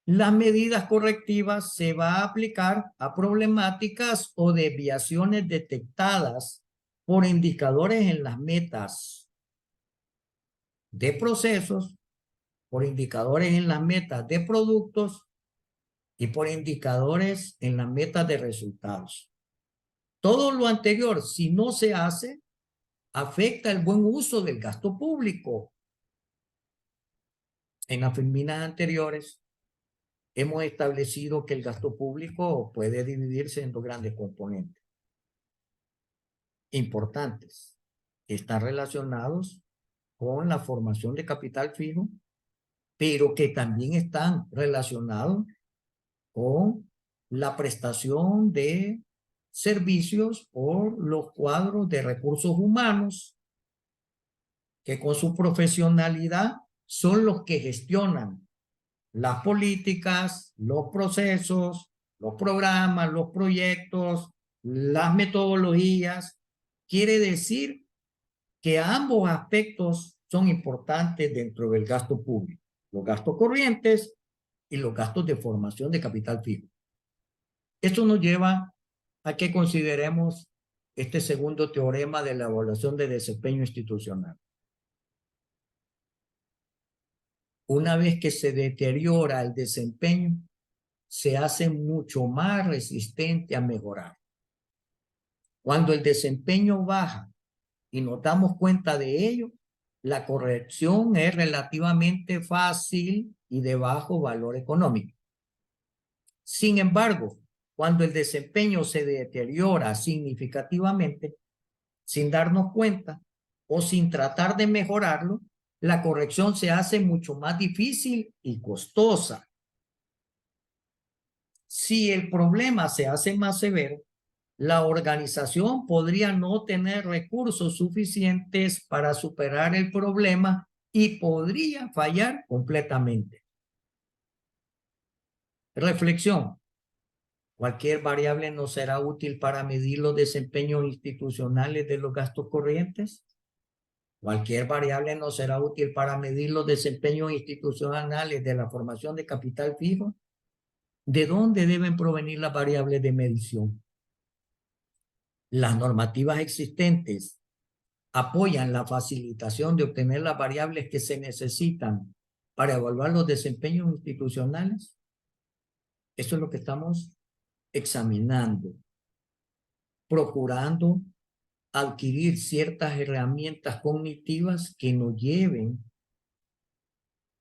Las medidas correctivas se va a aplicar a problemáticas o desviaciones detectadas por indicadores en las metas de procesos, por indicadores en las metas de productos y por indicadores en las metas de resultados. Todo lo anterior, si no se hace, afecta el buen uso del gasto público. En las filminas anteriores hemos establecido que el gasto público puede dividirse en dos grandes componentes importantes. Están relacionados con la formación de capital fijo, pero que también están relacionados con la prestación de servicios por los cuadros de recursos humanos, que con su profesionalidad son los que gestionan las políticas, los procesos, los programas, los proyectos, las metodologías. Quiere decir que ambos aspectos son importantes dentro del gasto público, los gastos corrientes y los gastos de formación de capital fijo. Esto nos lleva a que consideremos este segundo teorema de la evaluación de desempeño institucional. Una vez que se deteriora el desempeño, se hace mucho más resistente a mejorar. Cuando el desempeño baja y nos damos cuenta de ello, la corrección es relativamente fácil y de bajo valor económico. Sin embargo, cuando el desempeño se deteriora significativamente, sin darnos cuenta o sin tratar de mejorarlo, la corrección se hace mucho más difícil y costosa. Si el problema se hace más severo, la organización podría no tener recursos suficientes para superar el problema y podría fallar completamente. Reflexión. Cualquier variable no será útil para medir los desempeños institucionales de los gastos corrientes. Cualquier variable no será útil para medir los desempeños institucionales de la formación de capital fijo. ¿De dónde deben provenir las variables de medición? Las normativas existentes apoyan la facilitación de obtener las variables que se necesitan para evaluar los desempeños institucionales. Eso es lo que estamos examinando, procurando adquirir ciertas herramientas cognitivas que nos lleven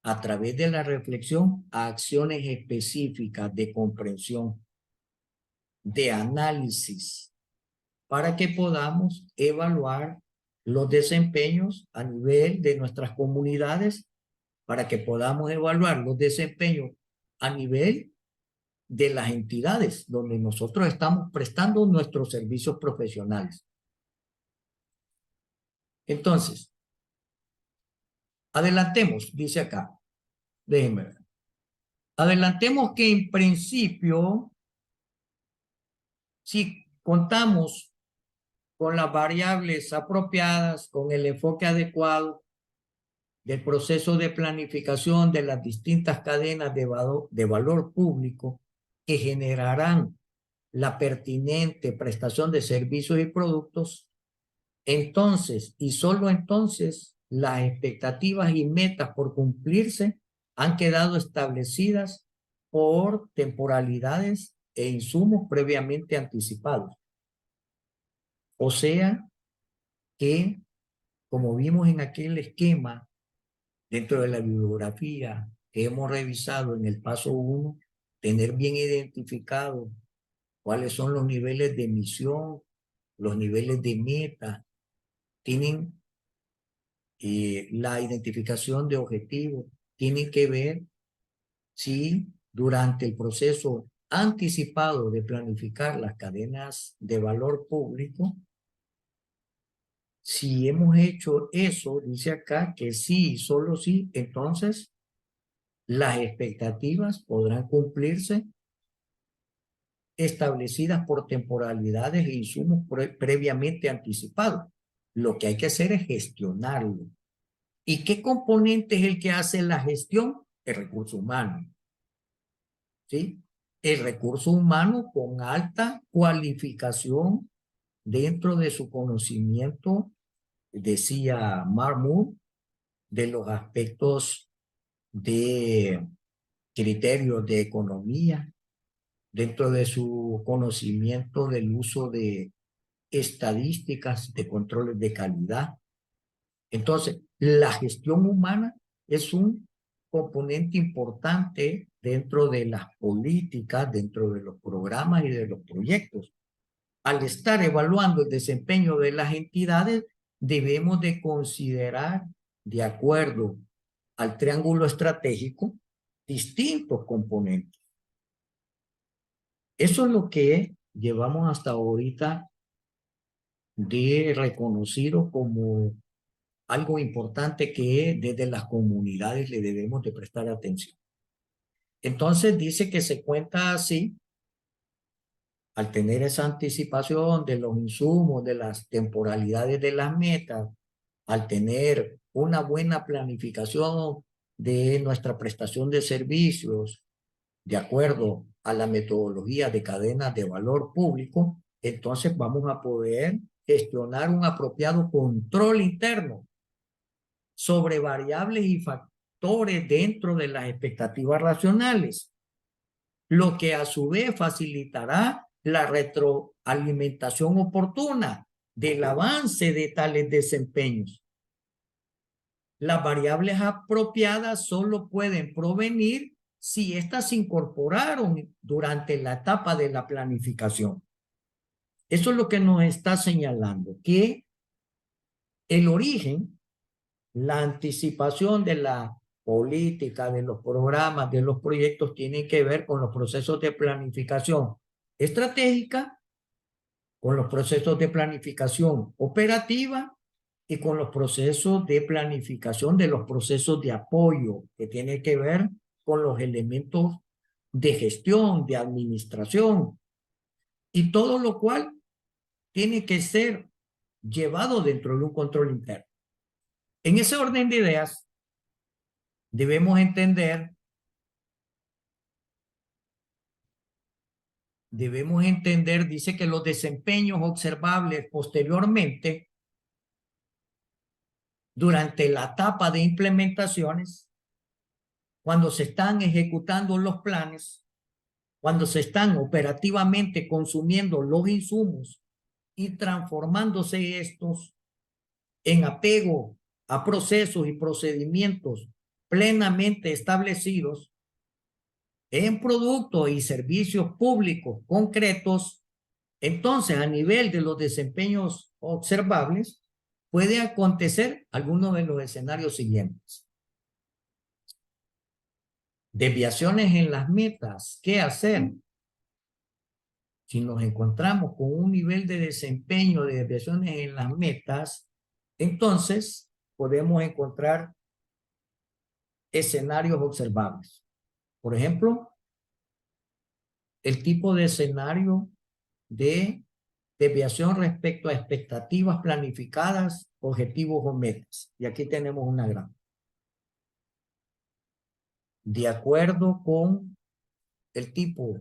a través de la reflexión a acciones específicas de comprensión, de análisis, para que podamos evaluar los desempeños a nivel de nuestras comunidades, para que podamos evaluar los desempeños a nivel de las entidades donde nosotros estamos prestando nuestros servicios profesionales. Entonces, adelantemos, dice acá, déjenme ver. Adelantemos que en principio, si contamos con las variables apropiadas, con el enfoque adecuado del proceso de planificación de las distintas cadenas de valor público que generarán la pertinente prestación de servicios y productos, entonces y solo entonces las expectativas y metas por cumplirse han quedado establecidas por temporalidades e insumos previamente anticipados. O sea que, como vimos en aquel esquema dentro de la bibliografía que hemos revisado en el paso 1, tener bien identificado cuáles son los niveles de misión, los niveles de meta, tienen la identificación de objetivos, tienen que ver si durante el proceso anticipado de planificar las cadenas de valor público, si hemos hecho eso, dice acá que sí, solo sí, entonces las expectativas podrán cumplirse establecidas por temporalidades e insumos previamente anticipados. Lo que hay que hacer es gestionarlo. ¿Y qué componente es el que hace la gestión? El recurso humano. ¿sí? El recurso humano con alta cualificación dentro de su conocimiento, decía Marmur, de los aspectos de criterios de economía, dentro de su conocimiento del uso de estadísticas, de controles de calidad. Entonces, la gestión humana es un componente importante dentro de las políticas, dentro de los programas y de los proyectos. Al estar evaluando el desempeño de las entidades, debemos de considerar, de acuerdo al triángulo estratégico, distintos componentes. Eso es lo que llevamos hasta ahorita de reconocido como algo importante que desde las comunidades le debemos de prestar atención. Entonces dice que se cuenta así, al tener esa anticipación de los insumos, de las temporalidades de las metas, al tener una buena planificación de nuestra prestación de servicios, de acuerdo a la metodología de cadenas de valor público, entonces vamos a poder gestionar un apropiado control interno sobre variables y factores dentro de las expectativas racionales, lo que a su vez facilitará la retroalimentación oportuna del avance de tales desempeños. Las variables apropiadas solo pueden provenir si éstas se incorporaron durante la etapa de la planificación. Eso es lo que nos está señalando, que el origen, la anticipación de la política, de los programas, de los proyectos, tienen que ver con los procesos de planificación estratégica, con los procesos de planificación operativa y con los procesos de planificación de los procesos de apoyo, que tiene que ver con los elementos de gestión, de administración, y todo lo cual tiene que ser llevado dentro de un control interno. En ese orden de ideas, debemos entender dice que los desempeños observables posteriormente, durante la etapa de implementaciones, cuando se están ejecutando los planes, cuando se están operativamente consumiendo los insumos y transformándose estos en apego a procesos y procedimientos plenamente establecidos en productos y servicios públicos concretos, entonces a nivel de los desempeños observables puede acontecer alguno de los escenarios siguientes. Desviaciones en las metas. ¿Qué hacer? Si nos encontramos con un nivel de desempeño de desviaciones en las metas, entonces podemos encontrar escenarios observables. Por ejemplo, el tipo de escenario de desviación respecto a expectativas planificadas, objetivos o metas. Y aquí tenemos una gráfica. De acuerdo con el tipo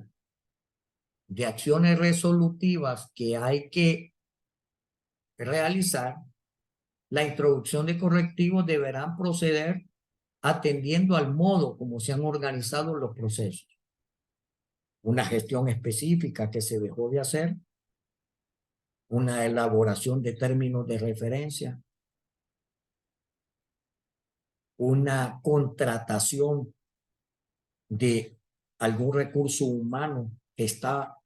de acciones resolutivas que hay que realizar, la introducción de correctivos deberán proceder atendiendo al modo como se han organizado los procesos. Una gestión específica que se dejó de hacer, una elaboración de términos de referencia, una contratación de algún recurso humano que está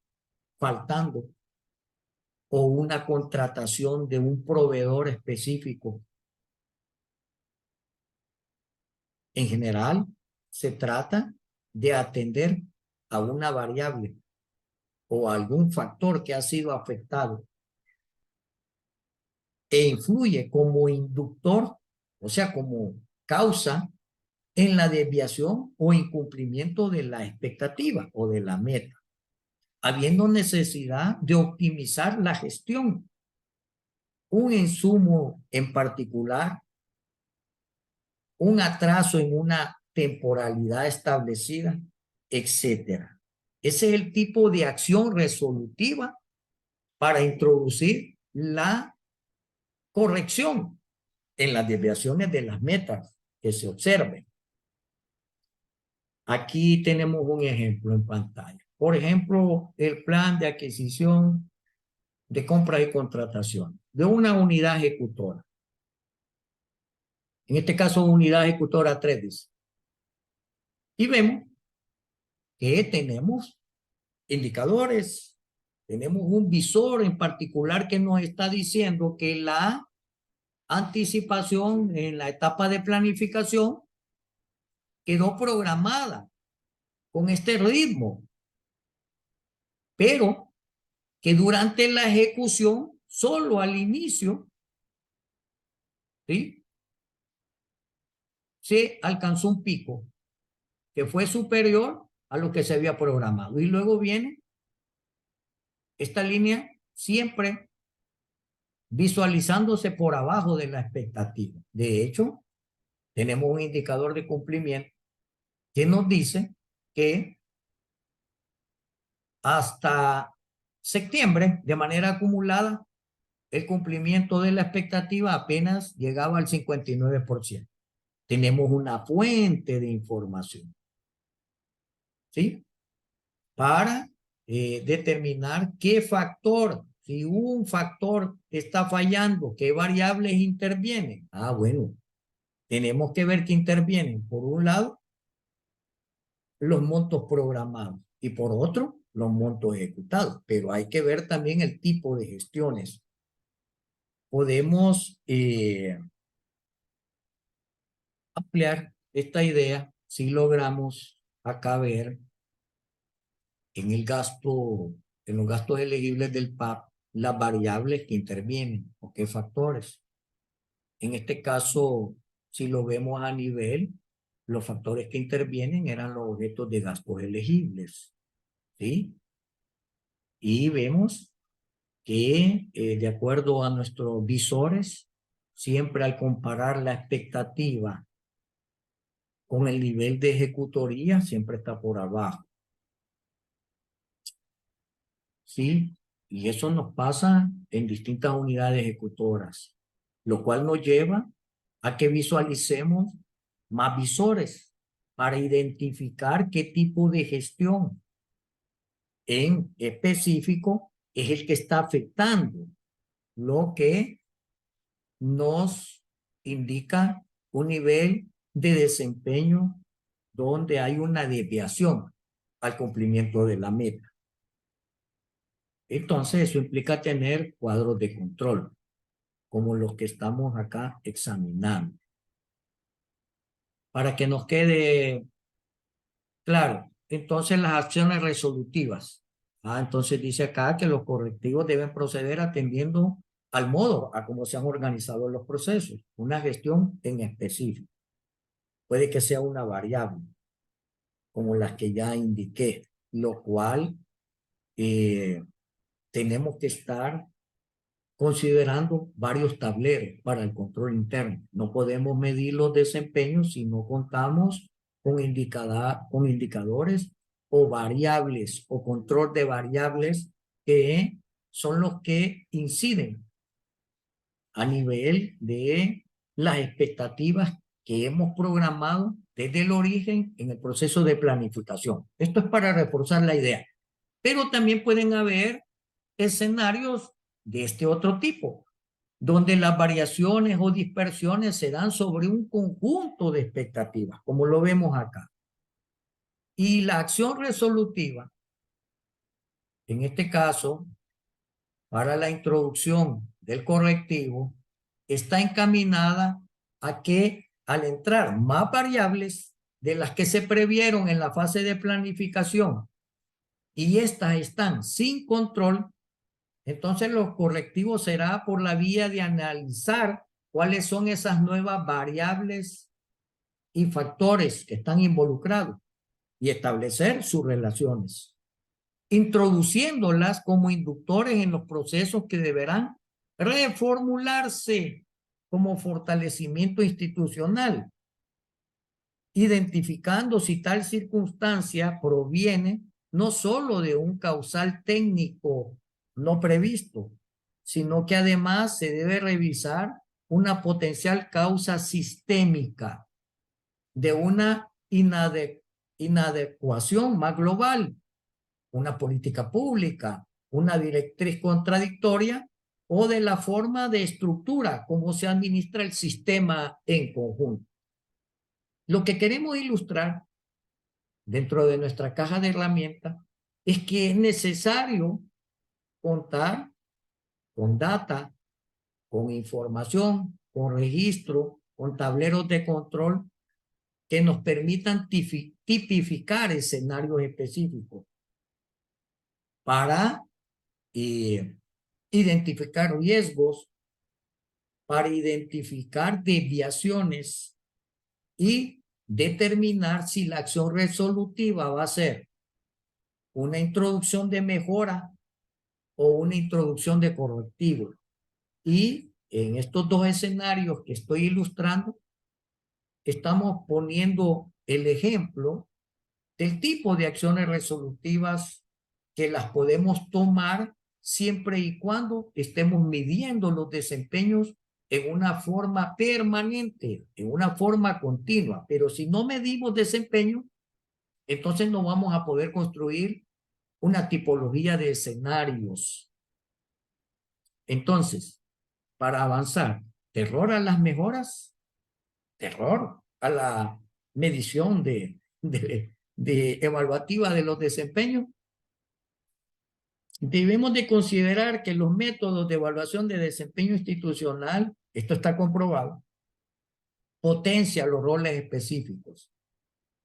faltando o una contratación de un proveedor específico. En general, se trata de atender a una variable o a algún factor que ha sido afectado e influye como inductor, o sea, como causa en la desviación o incumplimiento de la expectativa o de la meta, habiendo necesidad de optimizar la gestión. Un insumo en particular, un atraso en una temporalidad establecida, etcétera. Ese es el tipo de acción resolutiva para introducir la corrección en las desviaciones de las metas que se observen. Aquí tenemos un ejemplo en pantalla. Por ejemplo, el plan de adquisición de compra y contratación de una unidad ejecutora. En este caso, unidad ejecutora 3, dice. Y vemos que tenemos indicadores, tenemos un visor en particular que nos está diciendo que la anticipación en la etapa de planificación quedó programada con este ritmo, pero que durante la ejecución, solo al inicio, ¿sí?, se alcanzó un pico que fue superior a lo que se había programado. Y luego viene esta línea siempre visualizándose por abajo de la expectativa. De hecho, tenemos un indicador de cumplimiento que nos dice que hasta septiembre, de manera acumulada, el cumplimiento de la expectativa apenas llegaba al 59%. Tenemos una fuente de información, ¿sí?, para determinar qué factor, si un factor está fallando, qué variables intervienen. Ah, bueno, tenemos que ver que intervienen, por un lado, los montos programados y por otro, los montos ejecutados. Pero hay que ver también el tipo de gestiones. Podemos ampliar esta idea si logramos acá ver en el gasto, en los gastos elegibles del PAP, las variables que intervienen o qué factores. En este caso, si lo vemos a nivel, los factores que intervienen eran los objetos de gastos elegibles, ¿sí? Y vemos que de acuerdo a nuestros visores, siempre al comparar la expectativa con el nivel de ejecutoría, siempre está por abajo, ¿sí? Y eso nos pasa en distintas unidades ejecutoras, lo cual nos lleva a que visualicemos más visores para identificar qué tipo de gestión en específico es el que está afectando, lo que nos indica un nivel de desempeño donde hay una desviación al cumplimiento de la meta. Entonces, eso implica tener cuadros de control, como los que estamos acá examinando. Para que nos quede claro, entonces las acciones resolutivas. Entonces dice acá que los correctivos deben proceder atendiendo al modo, a cómo se han organizado los procesos, una gestión en específico. Puede que sea una variable, como las que ya indiqué, lo cual tenemos que estar considerando varios tableros para el control interno. No podemos medir los desempeños si no contamos con indicadores o variables o control de variables que son los que inciden a nivel de las expectativas que hemos programado desde el origen en el proceso de planificación. Esto es para reforzar la idea. Pero también pueden haber escenarios de este otro tipo, donde las variaciones o dispersiones se dan sobre un conjunto de expectativas, como lo vemos acá. Y la acción resolutiva, en este caso, para la introducción del correctivo, está encaminada a que al entrar más variables de las que se previeron en la fase de planificación y estas están sin control, entonces los correctivos será por la vía de analizar cuáles son esas nuevas variables y factores que están involucrados y establecer sus relaciones, introduciéndolas como inductores en los procesos que deberán reformularse como fortalecimiento institucional identificando si tal circunstancia proviene no solo de un causal técnico no previsto, sino que además se debe revisar una potencial causa sistémica de una inadecuación más global, una política pública, una directriz contradictoria o de la forma de estructura, cómo se administra el sistema en conjunto. Lo que queremos ilustrar dentro de nuestra caja de herramientas es que es necesario contar con data, con información, con registro, con tableros de control que nos permitan tipificar escenarios específicos para identificar riesgos, para identificar desviaciones y determinar si la acción resolutiva va a ser una introducción de mejora o una introducción de correctivo. Y en estos dos escenarios que estoy ilustrando, estamos poniendo el ejemplo del tipo de acciones resolutivas que las podemos tomar siempre y cuando estemos midiendo los desempeños en una forma permanente, en una forma continua. Pero si no medimos desempeño, entonces no vamos a poder construir una tipología de escenarios. Entonces, para avanzar, terror a las mejoras, terror a la medición de evaluativa de los desempeños. Debemos de considerar que los métodos de evaluación de desempeño institucional, esto está comprobado, potencia los roles específicos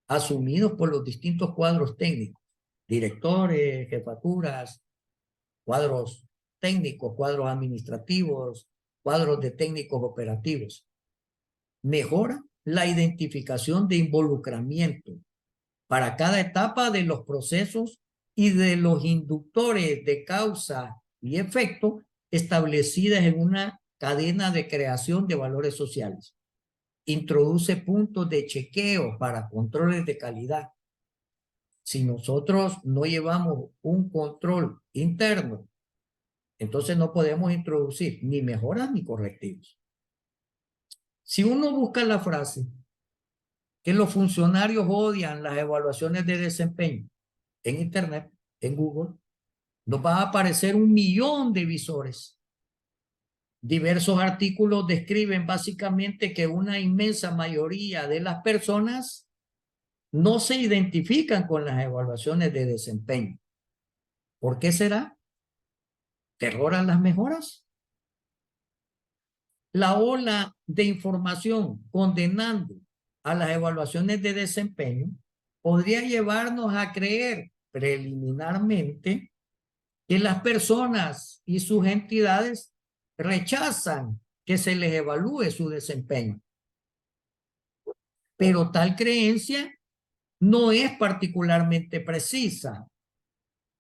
asumidos por los distintos cuadros técnicos, directores, jefaturas, cuadros técnicos, cuadros administrativos, cuadros de técnicos operativos. Mejora la identificación de involucramiento para cada etapa de los procesos y de los inductores de causa y efecto establecidas en una cadena de creación de valores sociales. Introduce puntos de chequeo para controles de calidad. Si nosotros no llevamos un control interno, entonces no podemos introducir ni mejoras ni correctivos. Si uno busca la frase que los funcionarios odian las evaluaciones de desempeño en Internet, en Google, nos va a aparecer 1.000.000 de visores. Diversos artículos describen básicamente que una inmensa mayoría de las personas no se identifican con las evaluaciones de desempeño. ¿Por qué será? ¿Terror a las mejoras? La ola de información condenando a las evaluaciones de desempeño podría llevarnos a creer preliminarmente que las personas y sus entidades rechazan que se les evalúe su desempeño. Pero tal creencia no es particularmente precisa.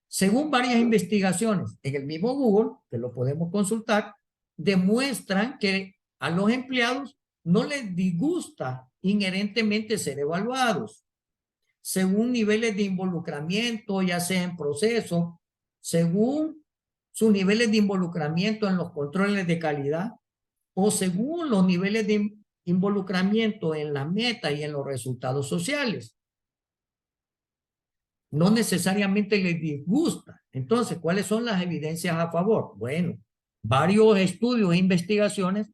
Según varias investigaciones en el mismo Google, que lo podemos consultar, demuestran que a los empleados no les disgusta inherentemente ser evaluados. Según niveles de involucramiento, ya sea en proceso, según sus niveles de involucramiento en los controles de calidad o según los niveles de involucramiento en la meta y en los resultados sociales. No necesariamente les disgusta. Entonces, ¿cuáles son las evidencias a favor? Bueno, varios estudios e investigaciones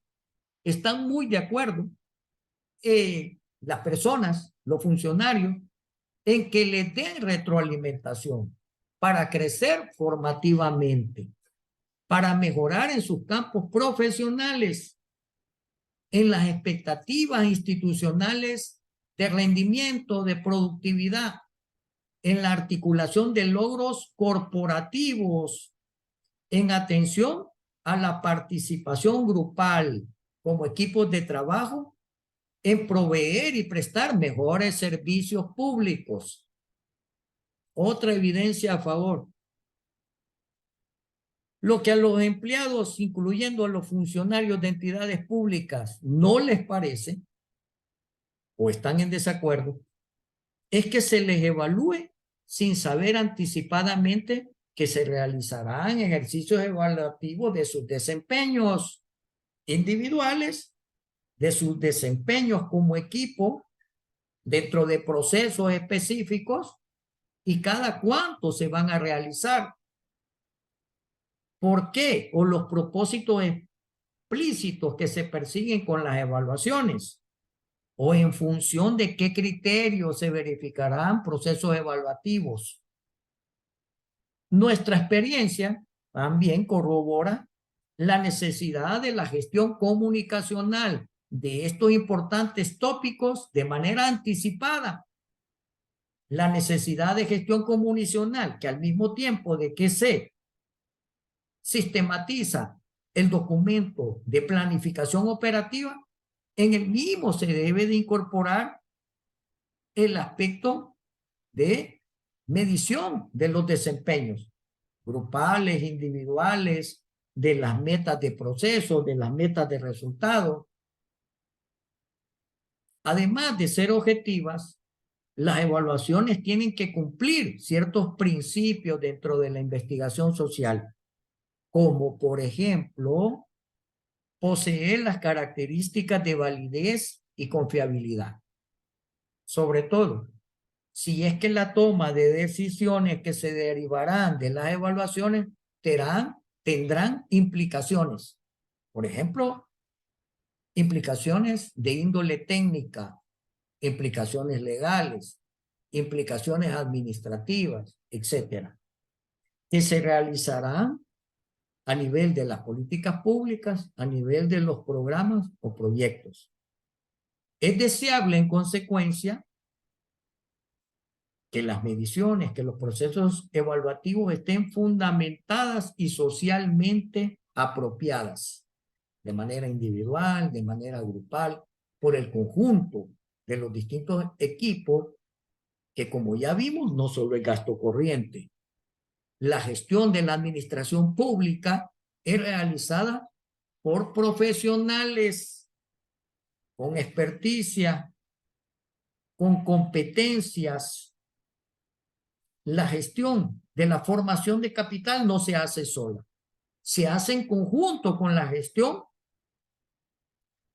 están muy de acuerdo, las personas, los funcionarios, en que les den retroalimentación para crecer formativamente, para mejorar en sus campos profesionales, en las expectativas institucionales de rendimiento, de productividad, en la articulación de logros corporativos, en atención a la participación grupal como equipos de trabajo, en proveer y prestar mejores servicios públicos. Otra evidencia a favor. Lo que a los empleados, incluyendo a los funcionarios de entidades públicas, no les parece, o están en desacuerdo, es que se les evalúe sin saber anticipadamente que se realizarán ejercicios evaluativos de sus desempeños individuales, de sus desempeños como equipo, dentro de procesos específicos, y cada cuánto se van a realizar. ¿Por qué? O los propósitos explícitos que se persiguen con las evaluaciones, o en función de qué criterios se verificarán procesos evaluativos. Nuestra experiencia también corrobora la necesidad de la gestión comunicacional de estos importantes tópicos de manera anticipada. La necesidad de gestión comunicacional, que al mismo tiempo de que se sistematiza el documento de planificación operativa, en el mismo se debe de incorporar el aspecto de medición de los desempeños grupales, individuales, de las metas de proceso, de las metas de resultado. Además de ser objetivas, las evaluaciones tienen que cumplir ciertos principios dentro de la investigación social, como por ejemplo, poseer las características de validez y confiabilidad. Sobre todo, si es que la toma de decisiones que se derivarán de las evaluaciones tendrán implicaciones. Por ejemplo, implicaciones de índole técnica, implicaciones legales, implicaciones administrativas, etcétera, que se realizarán a nivel de las políticas públicas, a nivel de los programas o proyectos. Es deseable, en consecuencia, que las mediciones, que los procesos evaluativos estén fundamentadas y socialmente apropiadas, de manera individual, de manera grupal, por el conjunto de los distintos equipos, que como ya vimos, no solo es gasto corriente. La gestión de la administración pública es realizada por profesionales con experticia, con competencias. La gestión de la formación de capital no se hace sola, se hace en conjunto con la gestión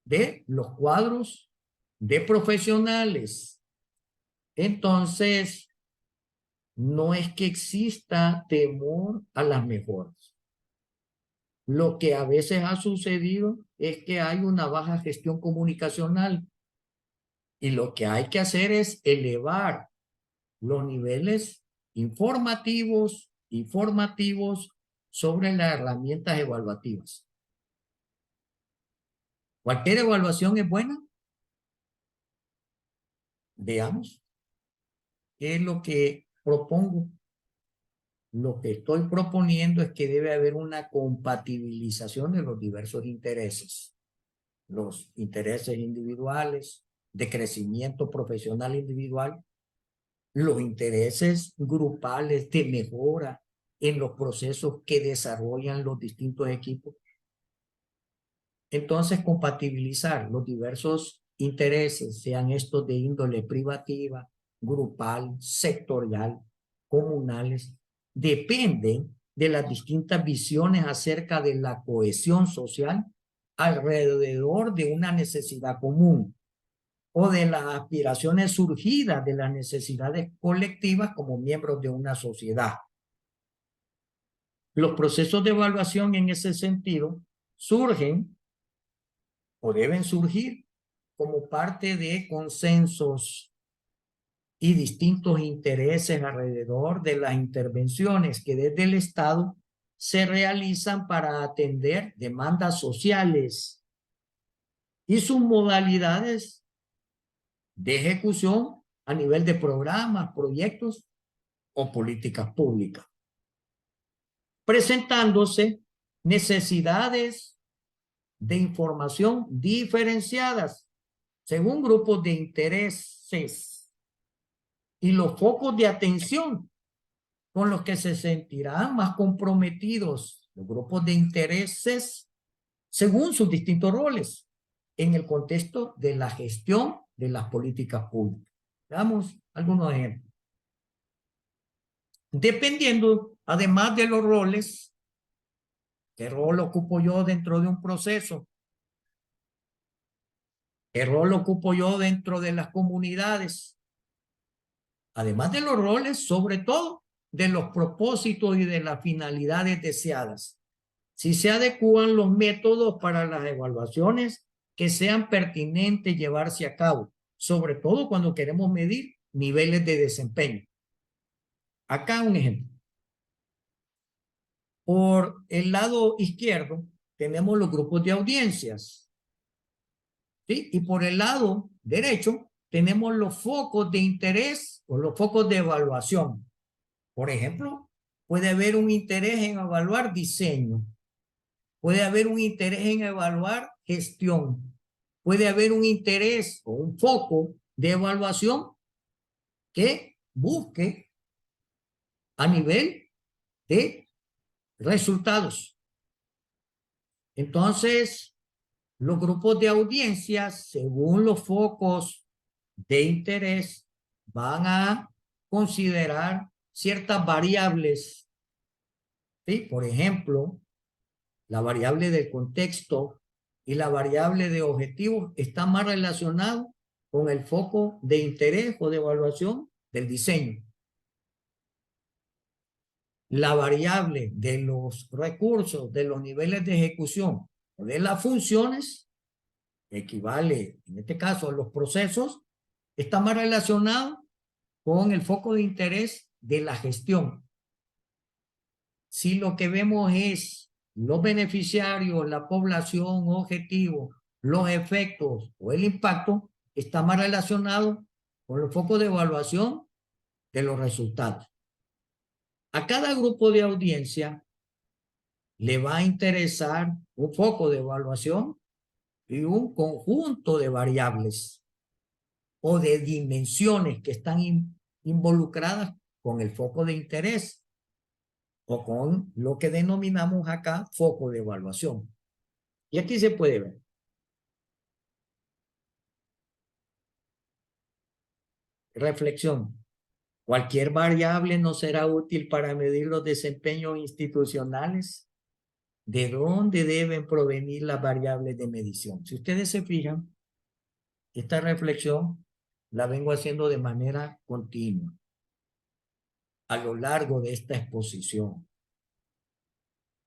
de los cuadros de profesionales. Entonces, no es que exista temor a las mejoras. Lo que a veces ha sucedido es que hay una baja gestión comunicacional y lo que hay que hacer es elevar los niveles informativos y formativos sobre las herramientas evaluativas. ¿Cualquier evaluación es buena? Veamos qué es lo que propongo. Lo que estoy proponiendo es que debe haber una compatibilización de los diversos intereses. Los intereses individuales, de crecimiento profesional individual, los intereses grupales de mejora en los procesos que desarrollan los distintos equipos. Entonces, compatibilizar los diversos intereses, sean estos de índole privativa, grupal, sectorial, comunales, dependen de las distintas visiones acerca de la cohesión social alrededor de una necesidad común o de las aspiraciones surgidas de las necesidades colectivas como miembros de una sociedad. Los procesos de evaluación en ese sentido surgen o deben surgir como parte de consensos y distintos intereses alrededor de las intervenciones que desde el Estado se realizan para atender demandas sociales y sus modalidades de ejecución a nivel de programas, proyectos o políticas públicas, presentándose necesidades de información diferenciadas según grupos de intereses y los focos de atención con los que se sentirán más comprometidos los grupos de intereses según sus distintos roles en el contexto de la gestión de las políticas públicas. Veamos algunos ejemplos. Dependiendo, además de los roles, ¿qué rol ocupo yo dentro de un proceso? ¿Qué rol ocupo yo dentro de las comunidades? Además de los roles, sobre todo de los propósitos y de las finalidades deseadas. Si se adecúan los métodos para las evaluaciones que sean pertinentes llevarse a cabo, sobre todo cuando queremos medir niveles de desempeño. Acá un ejemplo. Por el lado izquierdo tenemos los grupos de audiencias, ¿sí? Y por el lado derecho tenemos los focos de interés o los focos de evaluación. Por ejemplo, puede haber un interés en evaluar diseño, puede haber un interés en evaluar gestión, puede haber un interés o un foco de evaluación que busque a nivel de resultados. Entonces, los grupos de audiencias, según los focos de interés, van a considerar ciertas variables, ¿sí? Por ejemplo, la variable del contexto y la variable de objetivos está más relacionado con el foco de interés o de evaluación del diseño. La variable de los recursos, de los niveles de ejecución o de las funciones, equivale en este caso a los procesos, está más relacionado con el foco de interés de la gestión. Si lo que vemos es los beneficiarios, la población objetivo, los efectos o el impacto, está más relacionado con el foco de evaluación de los resultados. A cada grupo de audiencia le va a interesar un foco de evaluación y un conjunto de variables o de dimensiones que están involucradas con el foco de interés o con lo que denominamos acá foco de evaluación. Y aquí se puede ver. Reflexión. Cualquier variable no será útil para medir los desempeños institucionales. ¿De dónde deben provenir las variables de medición? Si ustedes se fijan, esta reflexión la vengo haciendo de manera continua a lo largo de esta exposición,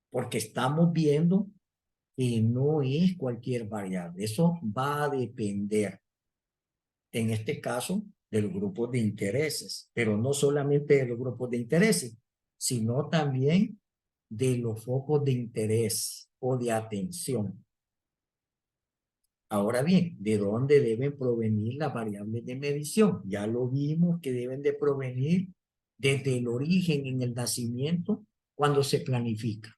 porque estamos viendo que no es cualquier variable. Eso va a depender, en este caso, de los grupos de intereses, pero no solamente de los grupos de intereses, sino también de los focos de interés o de atención. Ahora bien, ¿de dónde deben provenir las variables de medición? Ya lo vimos que deben de provenir desde el origen en el nacimiento cuando se planifica.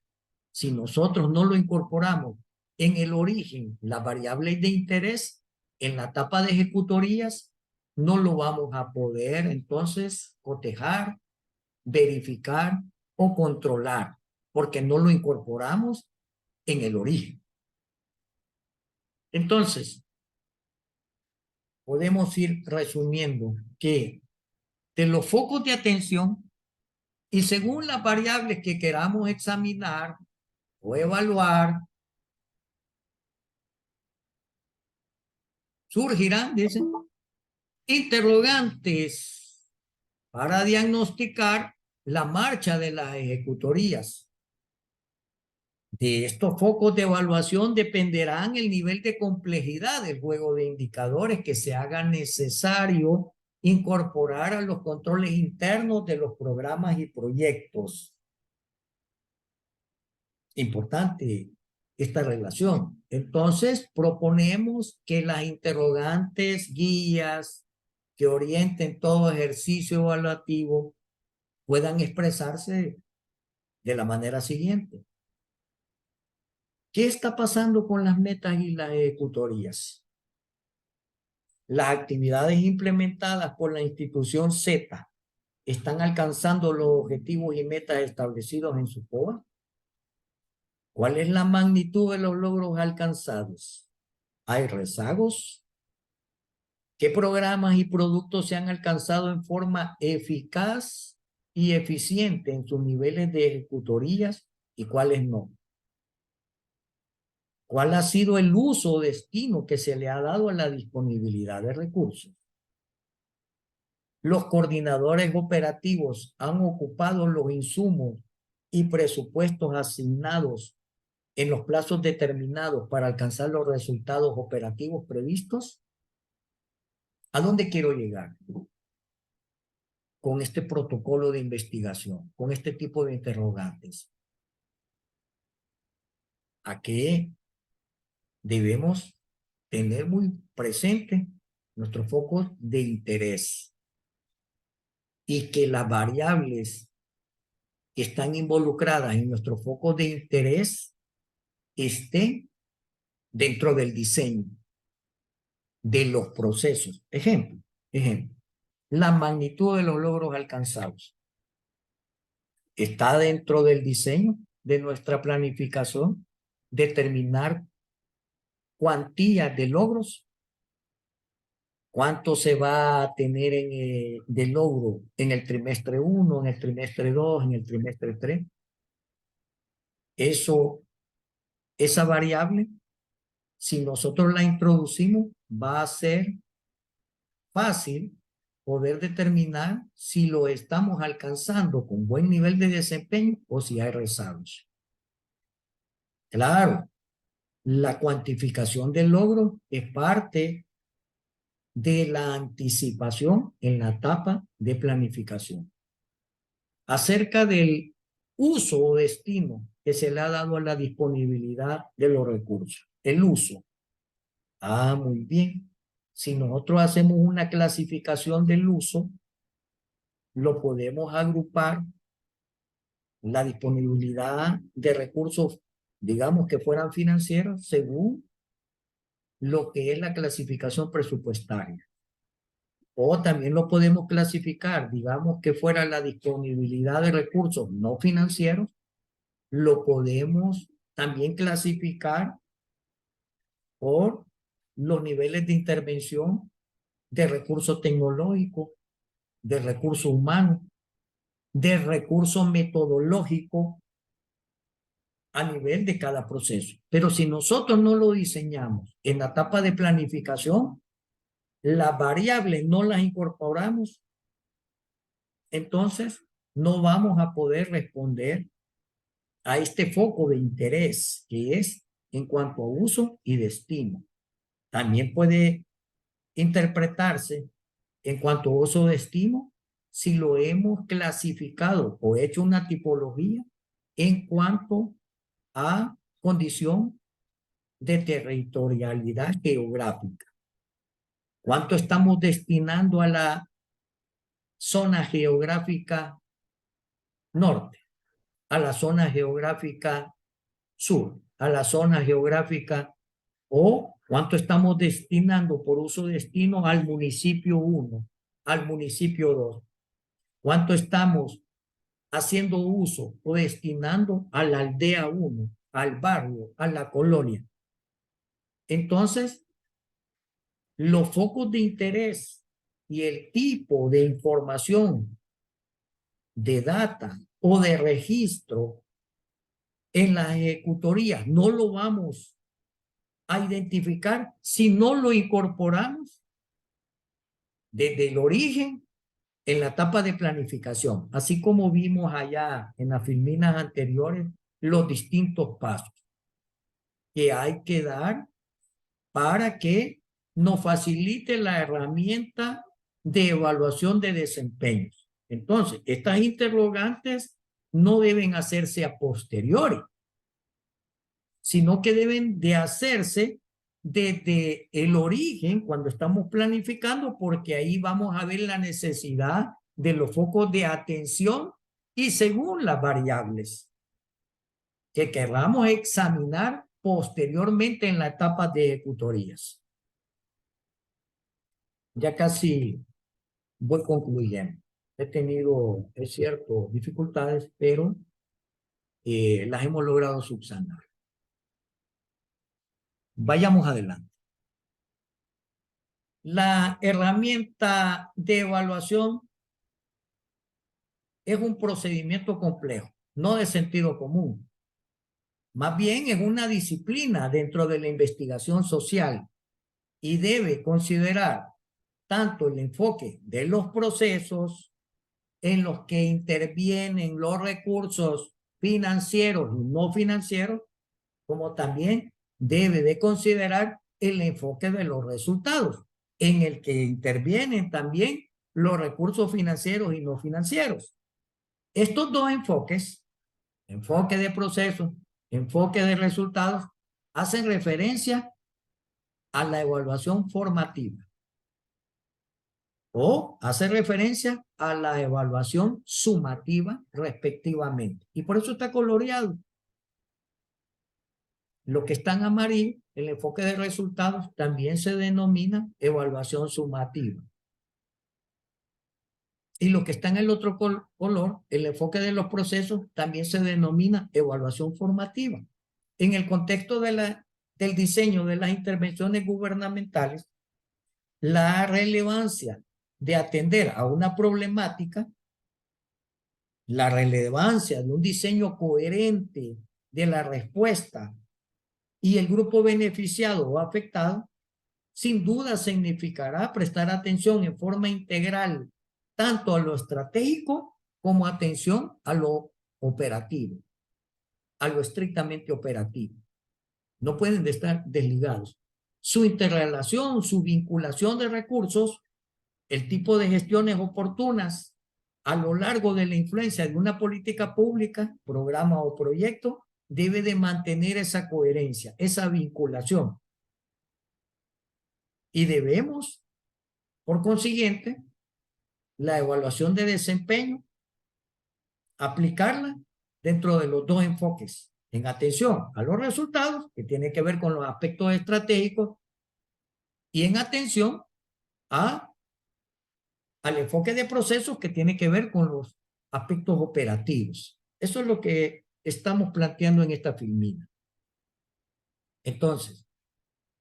Si nosotros no lo incorporamos en el origen, las variables de interés, en la etapa de ejecutorías, no lo vamos a poder entonces cotejar, verificar o controlar, porque no lo incorporamos en el origen. Entonces, podemos ir resumiendo que de los focos de atención y según las variables que queramos examinar o evaluar, surgirán, dicen, interrogantes para diagnosticar la marcha de las ejecutorías. De estos focos de evaluación dependerán el nivel de complejidad del juego de indicadores que se haga necesario incorporar a los controles internos de los programas y proyectos. Importante esta relación. Entonces, proponemos que las interrogantes, guías que orienten todo ejercicio evaluativo puedan expresarse de la manera siguiente. ¿Qué está pasando con las metas y las ejecutorías? Las actividades implementadas por la institución Z están alcanzando los objetivos y metas establecidos en su POA. ¿Cuál es la magnitud de los logros alcanzados? ¿Hay rezagos? ¿Qué programas y productos se han alcanzado en forma eficaz y eficiente en sus niveles de ejecutorías y cuáles no? ¿Cuál ha sido el uso o destino que se le ha dado a la disponibilidad de recursos? Los coordinadores operativos han ocupado los insumos y presupuestos asignados en los plazos determinados para alcanzar los resultados operativos previstos. ¿A dónde quiero llegar con este protocolo de investigación, con este tipo de interrogantes? A que debemos tener muy presente nuestros focos de interés y que las variables que están involucradas en nuestros focos de interés estén dentro del diseño de los procesos. Ejemplo, la magnitud de los logros alcanzados está dentro del diseño de nuestra planificación, determinar cuantías de logros, cuánto se va a tener de logro en el trimestre 1, en el trimestre 2, en el trimestre 3. Esa variable, si nosotros la introducimos, va a ser fácil poder determinar si lo estamos alcanzando con buen nivel de desempeño o si hay rezagos. Claro, la cuantificación del logro es parte de la anticipación en la etapa de planificación. Acerca del uso o destino que se le ha dado a la disponibilidad de los recursos. El uso. Muy bien. Si nosotros hacemos una clasificación del uso, lo podemos agrupar la disponibilidad de recursos, digamos que fueran financieros, según lo que es la clasificación presupuestaria. O también lo podemos clasificar, digamos que fuera la disponibilidad de recursos no financieros, lo podemos también clasificar por los niveles de intervención de recursos tecnológicos, de recursos humanos, de recursos metodológicos a nivel de cada proceso. Pero si nosotros no lo diseñamos en la etapa de planificación, las variables no las incorporamos, entonces no vamos a poder responder a este foco de interés que es en cuanto a uso y destino. También puede interpretarse en cuanto a uso y destino si lo hemos clasificado o hecho una tipología en cuanto a condición de territorialidad geográfica. ¿Cuánto estamos destinando a la zona geográfica norte, a la zona geográfica sur, a la zona geográfica, o cuánto estamos destinando por uso destino al municipio 1, al municipio 2? ¿Cuánto estamos haciendo uso o destinando a la aldea 1, al barrio, a la colonia? Entonces, los focos de interés y el tipo de información, de data o de registro en las ejecutorías no lo vamos a identificar si no lo incorporamos desde el origen en la etapa de planificación, así como vimos allá en las filminas anteriores los distintos pasos que hay que dar para que nos facilite la herramienta de evaluación de desempeños. Entonces, estas interrogantes no deben hacerse a posteriori, sino que deben de hacerse desde el origen cuando estamos planificando, porque ahí vamos a ver la necesidad de los focos de atención y según las variables que queramos examinar posteriormente en la etapa de ejecutorías. Ya casi voy concluyendo. He tenido, es cierto, dificultades, pero las hemos logrado subsanar. Vayamos adelante. La herramienta de evaluación es un procedimiento complejo, no de sentido común. Más bien es una disciplina dentro de la investigación social y debe considerar tanto el enfoque de los procesos en los que intervienen los recursos financieros y no financieros, como también debe de considerar el enfoque de los resultados, en el que intervienen también los recursos financieros y no financieros. Estos dos enfoques, enfoque de procesos, enfoque de resultados, hacen referencia a la evaluación formativa o hace referencia a la evaluación sumativa respectivamente. Y por eso está coloreado. Lo que está en amarillo, el enfoque de resultados, también se denomina evaluación sumativa. Y lo que está en el otro color, el enfoque de los procesos, también se denomina evaluación formativa. En el contexto del diseño de las intervenciones gubernamentales, la relevancia de atender a una problemática, la relevancia de un diseño coherente de la respuesta y el grupo beneficiado o afectado, sin duda significará prestar atención en forma integral tanto a lo estratégico como atención a lo operativo, a lo estrictamente operativo. No pueden estar desligados. Su interrelación, su vinculación de recursos, el tipo de gestiones oportunas a lo largo de la influencia de una política pública, programa o proyecto, debe de mantener esa coherencia, esa vinculación. Y debemos, por consiguiente, la evaluación de desempeño, aplicarla dentro de los dos enfoques, en atención a los resultados, que tiene que ver con los aspectos estratégicos, y en atención al enfoque de procesos, que tiene que ver con los aspectos operativos. Eso es lo que estamos planteando en esta filmina. Entonces,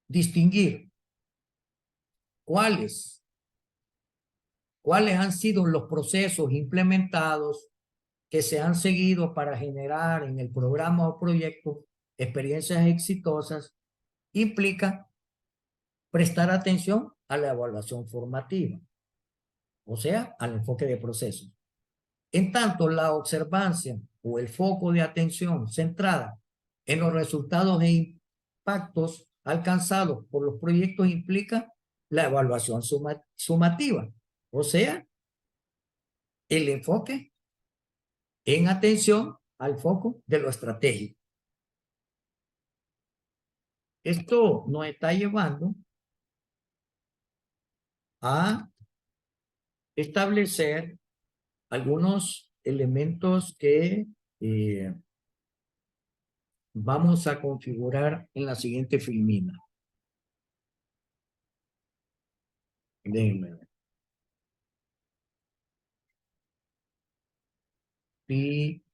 distinguir cuáles han sido los procesos implementados que se han seguido para generar en el programa o proyecto experiencias exitosas, implica prestar atención a la evaluación formativa, o sea, al enfoque de procesos. En tanto, la observancia o el foco de atención centrada en los resultados e impactos alcanzados por los proyectos implica la evaluación sumativa, o sea, el enfoque en atención al foco de lo estratégico. Esto nos está llevando a establecer algunos elementos que vamos a configurar en la siguiente filmina. Déjenme ver. Y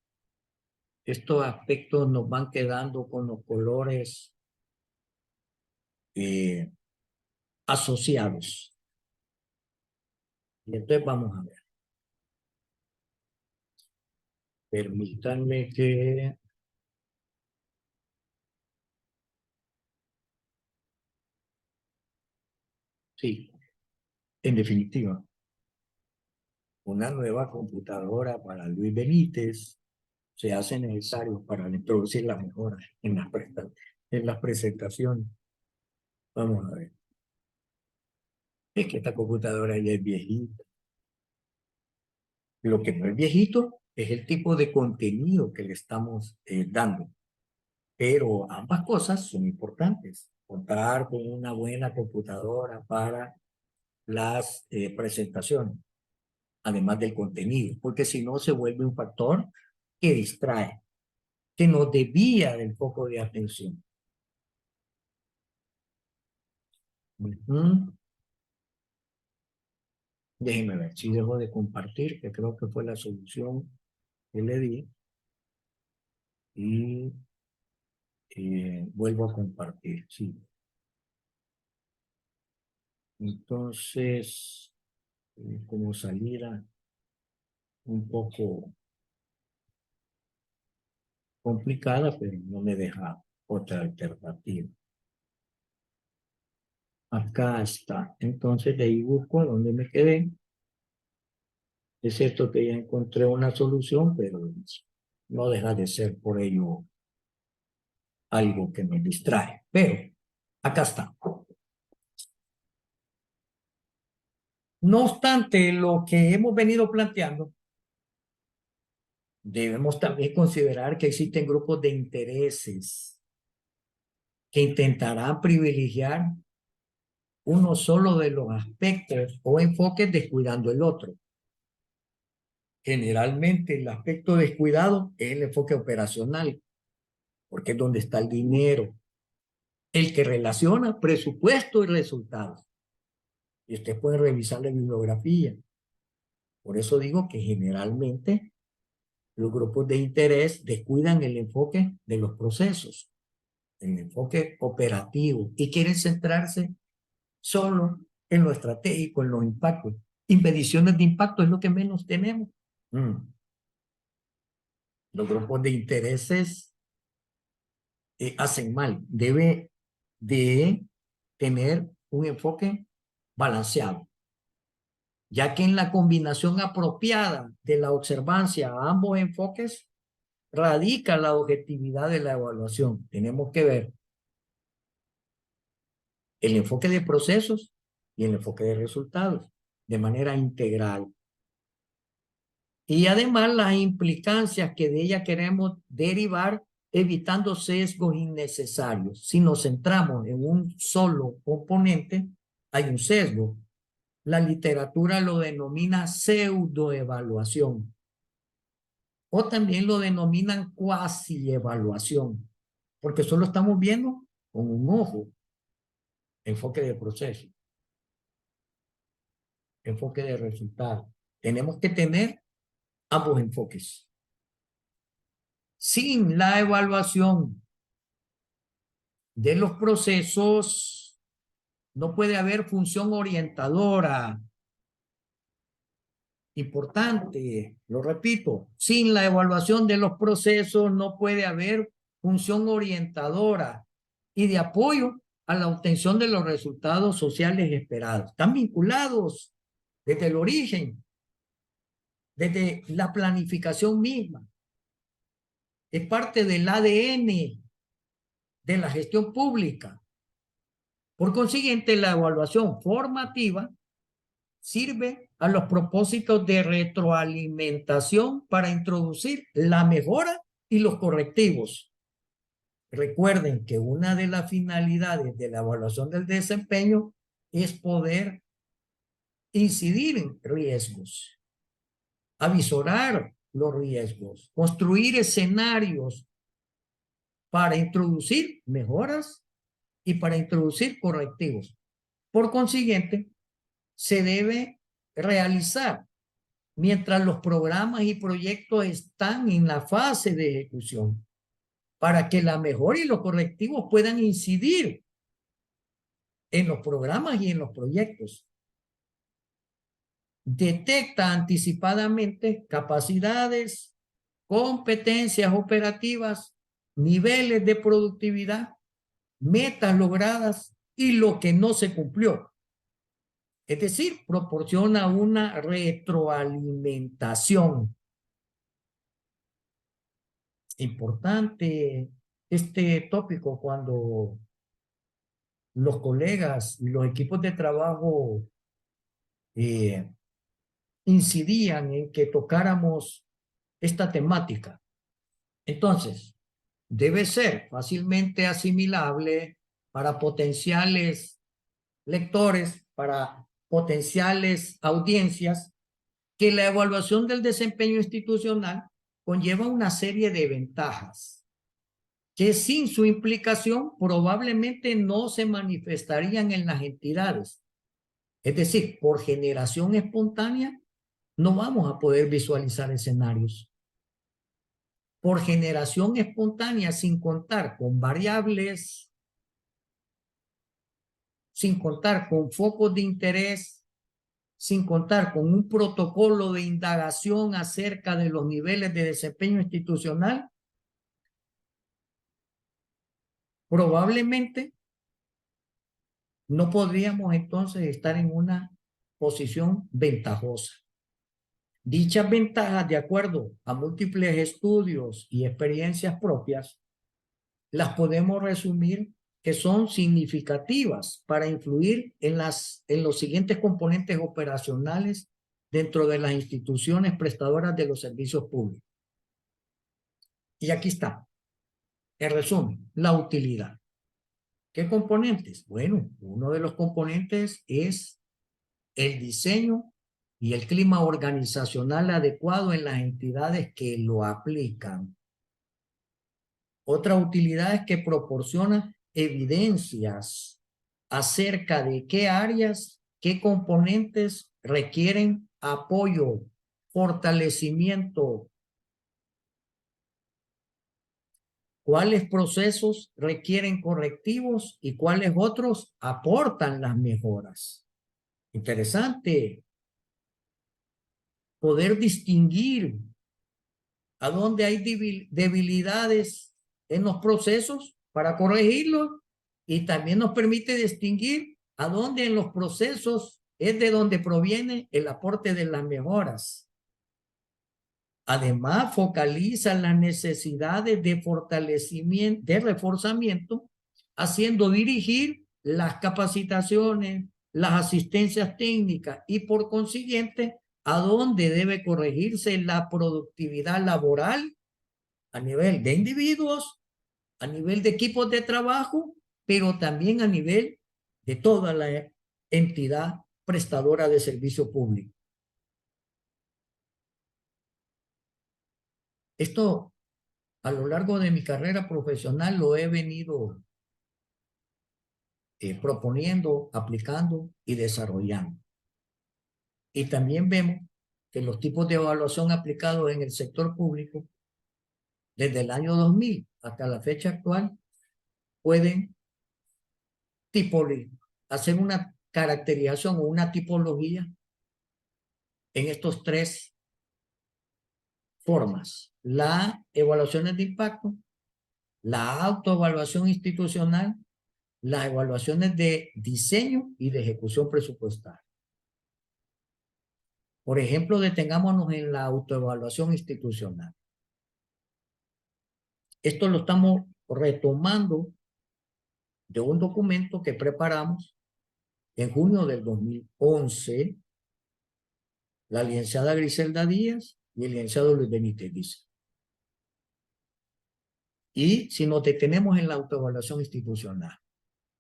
estos aspectos nos van quedando con los colores asociados. Y entonces vamos a ver. Permítanme que... Sí, en definitiva, una nueva computadora para Luis Benítez se hace necesario para introducir las mejoras en las presentaciones. Vamos a ver. Es que esta computadora ya es viejita. Lo que no es viejito es el tipo de contenido que le estamos dando. Pero ambas cosas son importantes. Contar con una buena computadora para las presentaciones, además del contenido, porque si no se vuelve un factor que distrae, que nos desvía del foco de atención. Déjenme ver si dejo de compartir, que creo que fue la solución que le di. Y vuelvo a compartir, sí. Entonces, como salida un poco complicada, pero no me deja otra alternativa. Acá está. Entonces de ahí busco donde me quedé. Es cierto que ya encontré una solución, pero no deja de ser por ello algo que me distrae. Pero acá está. No obstante, lo que hemos venido planteando, debemos también considerar que existen grupos de intereses que intentarán privilegiar uno solo de los aspectos o enfoques descuidando el otro. Generalmente el aspecto descuidado es el enfoque operacional, porque es donde está el dinero, el que relaciona presupuesto y resultados. Y usted puede revisar la bibliografía. Por eso digo que generalmente los grupos de interés descuidan el enfoque de los procesos, el enfoque operativo, y quieren centrarse solo en lo estratégico, en los impactos. Y mediciones de impacto es lo que menos tenemos. Los grupos de intereses hacen mal. Debe de tener un enfoque balanceado, ya que en la combinación apropiada de la observancia a ambos enfoques radica la objetividad de la evaluación. Tenemos que ver el enfoque de procesos y el enfoque de resultados de manera integral. Y además las implicancias que de ella queremos derivar evitando sesgos innecesarios. Si nos centramos en un solo componente, hay un sesgo. La literatura lo denomina pseudoevaluación o también lo denominan cuasi evaluación, porque solo estamos viendo con un ojo, enfoque de proceso, enfoque de resultado. Tenemos que tener ambos enfoques. Sin la evaluación de los procesos, no puede haber función orientadora. Importante, lo repito, sin la evaluación de los procesos no puede haber función orientadora y de apoyo a la obtención de los resultados sociales esperados. Están vinculados desde el origen, desde la planificación misma. Es parte del ADN de la gestión pública. Por consiguiente, la evaluación formativa sirve a los propósitos de retroalimentación para introducir la mejora y los correctivos. Recuerden que una de las finalidades de la evaluación del desempeño es poder incidir en riesgos, avisorar los riesgos, construir escenarios para introducir mejoras y para introducir correctivos. Por consiguiente, se debe realizar mientras los programas y proyectos están en la fase de ejecución, para que la mejora y los correctivos puedan incidir en los programas y en los proyectos. Detecta anticipadamente capacidades, competencias operativas, niveles de productividad, metas logradas y lo que no se cumplió. Es decir, proporciona una retroalimentación. Importante este tópico cuando los colegas y los equipos de trabajo incidían en que tocáramos esta temática. Entonces, debe ser fácilmente asimilable para potenciales lectores, para potenciales audiencias, que la evaluación del desempeño institucional conlleva una serie de ventajas que sin su implicación probablemente no se manifestarían en las entidades. Es decir, por generación espontánea no vamos a poder visualizar escenarios. Por generación espontánea, sin contar con variables sin contar con focos de interés, sin contar con un protocolo de indagación acerca de los niveles de desempeño institucional, probablemente no podríamos entonces estar en una posición ventajosa. Dichas ventajas, de acuerdo a múltiples estudios y experiencias propias, las podemos resumir que son significativas para influir en los siguientes componentes operacionales dentro de las instituciones prestadoras de los servicios públicos. Y aquí está, en resumen, la utilidad. ¿Qué componentes? Bueno, uno de los componentes es el diseño y el clima organizacional adecuado en las entidades que lo aplican. Otra utilidad es que proporciona evidencias acerca de qué áreas, qué componentes requieren apoyo, fortalecimiento, cuáles procesos requieren correctivos y cuáles otros aportan las mejoras. Interesante poder distinguir a dónde hay debilidades en los procesos para corregirlos, y también nos permite distinguir a dónde en los procesos es de donde proviene el aporte de las mejoras. Además, focaliza las necesidades de fortalecimiento, de reforzamiento, haciendo dirigir las capacitaciones, las asistencias técnicas y por consiguiente a dónde debe corregirse la productividad laboral a nivel de individuos, a nivel de equipos de trabajo, pero también a nivel de toda la entidad prestadora de servicio público. Esto a lo largo de mi carrera profesional lo he venido proponiendo, aplicando y desarrollando. Y también vemos que los tipos de evaluación aplicados en el sector público desde el año 2000 hasta la fecha actual pueden hacer una caracterización o una tipología en estos tres formas: las evaluaciones de impacto, la autoevaluación institucional, las evaluaciones de diseño y de ejecución presupuestal. Por ejemplo, detengámonos en la autoevaluación institucional. Esto lo estamos retomando de un documento que preparamos en junio del 2011, la licenciada Griselda Díaz y el licenciado Luis Benítez dice. Y si nos detenemos en la autoevaluación institucional,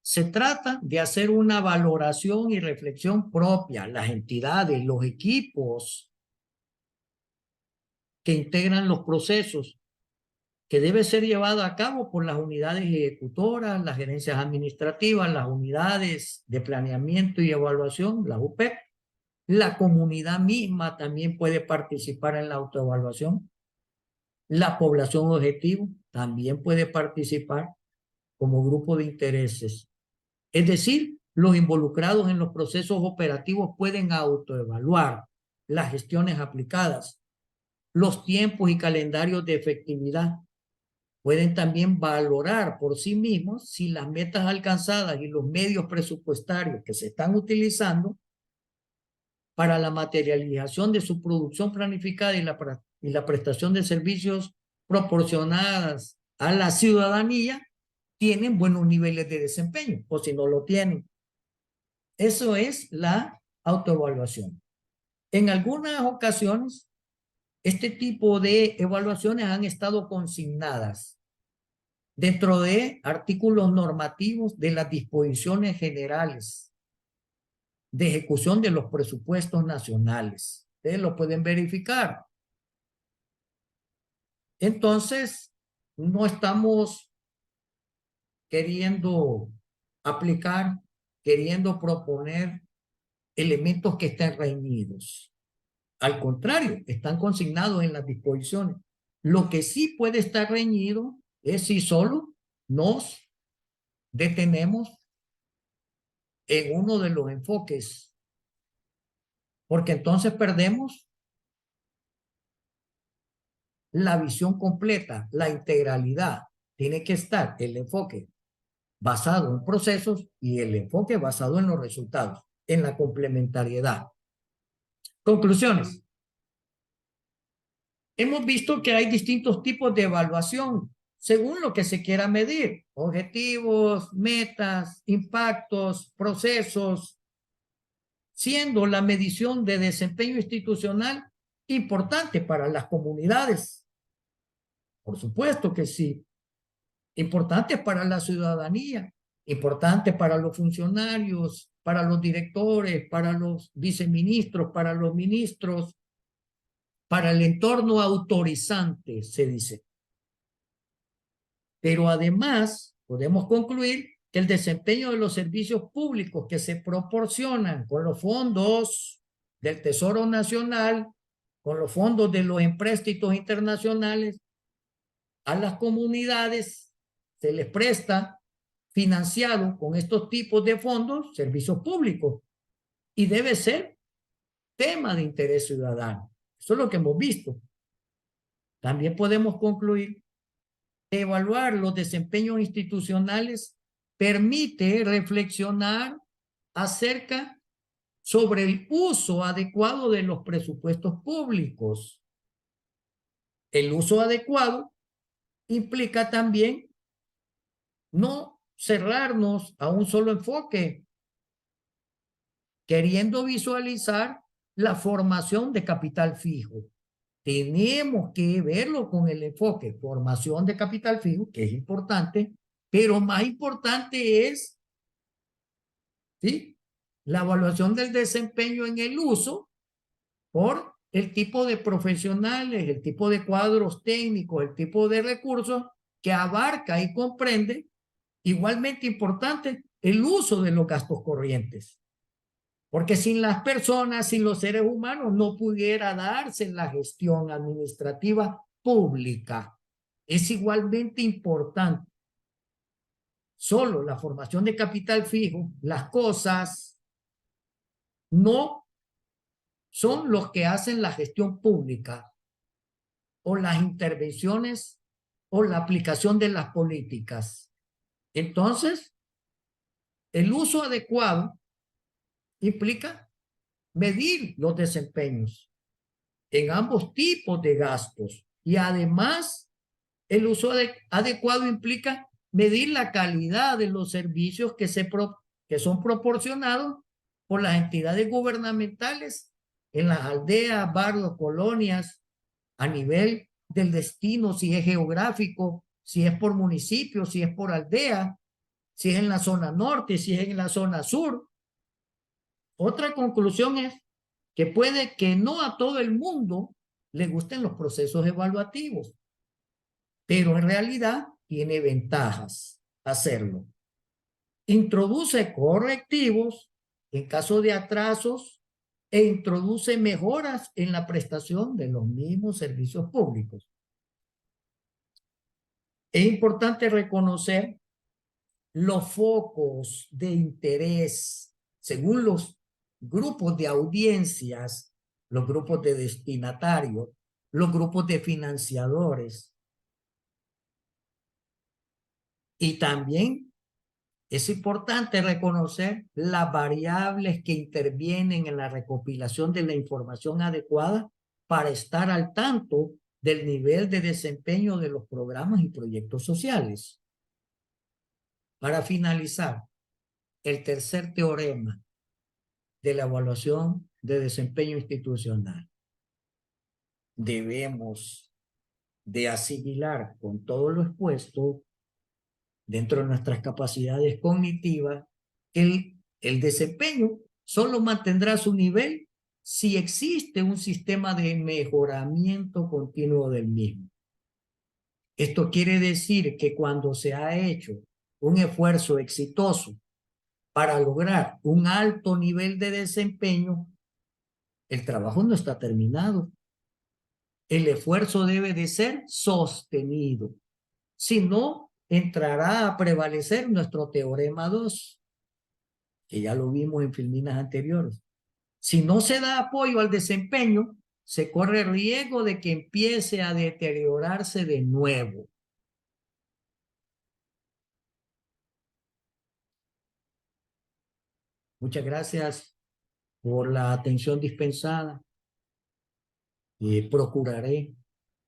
se trata de hacer una valoración y reflexión propia, las entidades, los equipos que integran los procesos, que debe ser llevado a cabo por las unidades ejecutoras, las gerencias administrativas, las unidades de planeamiento y evaluación, las UPEC. La comunidad misma también puede participar en la autoevaluación. La población objetivo también puede participar como grupo de intereses. Es decir, los involucrados en los procesos operativos pueden autoevaluar las gestiones aplicadas, los tiempos y calendarios de efectividad. Pueden también valorar por sí mismos si las metas alcanzadas y los medios presupuestarios que se están utilizando para la materialización de su producción planificada y la prestación de servicios proporcionadas a la ciudadanía tienen buenos niveles de desempeño, o si no lo tienen. Eso es la autoevaluación. En algunas ocasiones, este tipo de evaluaciones han estado consignadas dentro de artículos normativos de las disposiciones generales de ejecución de los presupuestos nacionales. Ustedes lo pueden verificar. Entonces, no estamos queriendo aplicar, queriendo proponer elementos que estén reñidos. Al contrario, están consignados en las disposiciones. Lo que sí puede estar reñido es si solo nos detenemos en uno de los enfoques, porque entonces perdemos la visión completa, la integralidad. Tiene que estar el enfoque basado en procesos y el enfoque basado en los resultados, en la complementariedad. Conclusiones. Hemos visto que hay distintos tipos de evaluación según lo que se quiera medir: objetivos, metas, impactos, procesos, siendo la medición de desempeño institucional importante para las comunidades. Por supuesto que sí. Importante para la ciudadanía, importante para los funcionarios, para los directores, para los viceministros, para los ministros, para el entorno autorizante, se dice. Pero además, podemos concluir que el desempeño de los servicios públicos que se proporcionan con los fondos del Tesoro Nacional, con los fondos de los empréstitos internacionales, a las comunidades se les presta financiado con estos tipos de fondos servicios públicos y debe ser tema de interés ciudadano. Eso es lo que hemos visto. También podemos concluir que evaluar los desempeños institucionales permite reflexionar acerca sobre el uso adecuado de los presupuestos públicos. El uso adecuado implica también no cerrarnos a un solo enfoque, queriendo visualizar la formación de capital fijo. Tenemos que verlo con el enfoque formación de capital fijo, que es importante, pero más importante es, ¿sí?, la evaluación del desempeño en el uso por el tipo de profesionales, el tipo de cuadros técnicos, el tipo de recursos que abarca y comprende. Igualmente importante, el uso de los gastos corrientes. Porque sin las personas, sin los seres humanos, no pudiera darse la gestión administrativa pública. Es igualmente importante. Solo la formación de capital fijo, las cosas no son los que hacen la gestión pública o las intervenciones o la aplicación de las políticas. Entonces, el uso adecuado implica medir los desempeños en ambos tipos de gastos y además el uso adecuado implica medir la calidad de los servicios que son proporcionados por las entidades gubernamentales en las aldeas, barrios, colonias, a nivel del destino, si es geográfico, si es por municipio, si es por aldea, si es en la zona norte, si es en la zona sur. Otra conclusión es que puede que no a todo el mundo le gusten los procesos evaluativos, pero en realidad tiene ventajas hacerlo. Introduce correctivos en caso de atrasos e introduce mejoras en la prestación de los mismos servicios públicos. Es importante reconocer los focos de interés según los grupos de audiencias, los grupos de destinatarios, los grupos de financiadores. Y también es importante reconocer las variables que intervienen en la recopilación de la información adecuada para estar al tanto del nivel de desempeño de los programas y proyectos sociales. Para finalizar, el tercer teorema de la evaluación de desempeño institucional. Debemos de asimilar con todo lo expuesto dentro de nuestras capacidades cognitivas que el desempeño solo mantendrá su nivel si existe un sistema de mejoramiento continuo del mismo. Esto quiere decir que cuando se ha hecho un esfuerzo exitoso para lograr un alto nivel de desempeño, el trabajo no está terminado. El esfuerzo debe de ser sostenido. Si no, entrará a prevalecer nuestro teorema 2. que ya lo vimos en filminas anteriores. Si no se da apoyo al desempeño, se corre riesgo de que empiece a deteriorarse de nuevo. Muchas gracias por la atención dispensada. Procuraré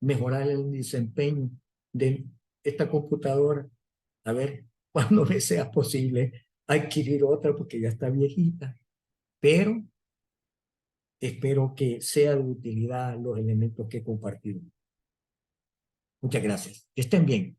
mejorar el desempeño de esta computadora. A ver cuándo me sea posible adquirir otra porque ya está viejita. Pero espero que sea de utilidad los elementos que he compartido. Muchas gracias. Que estén bien.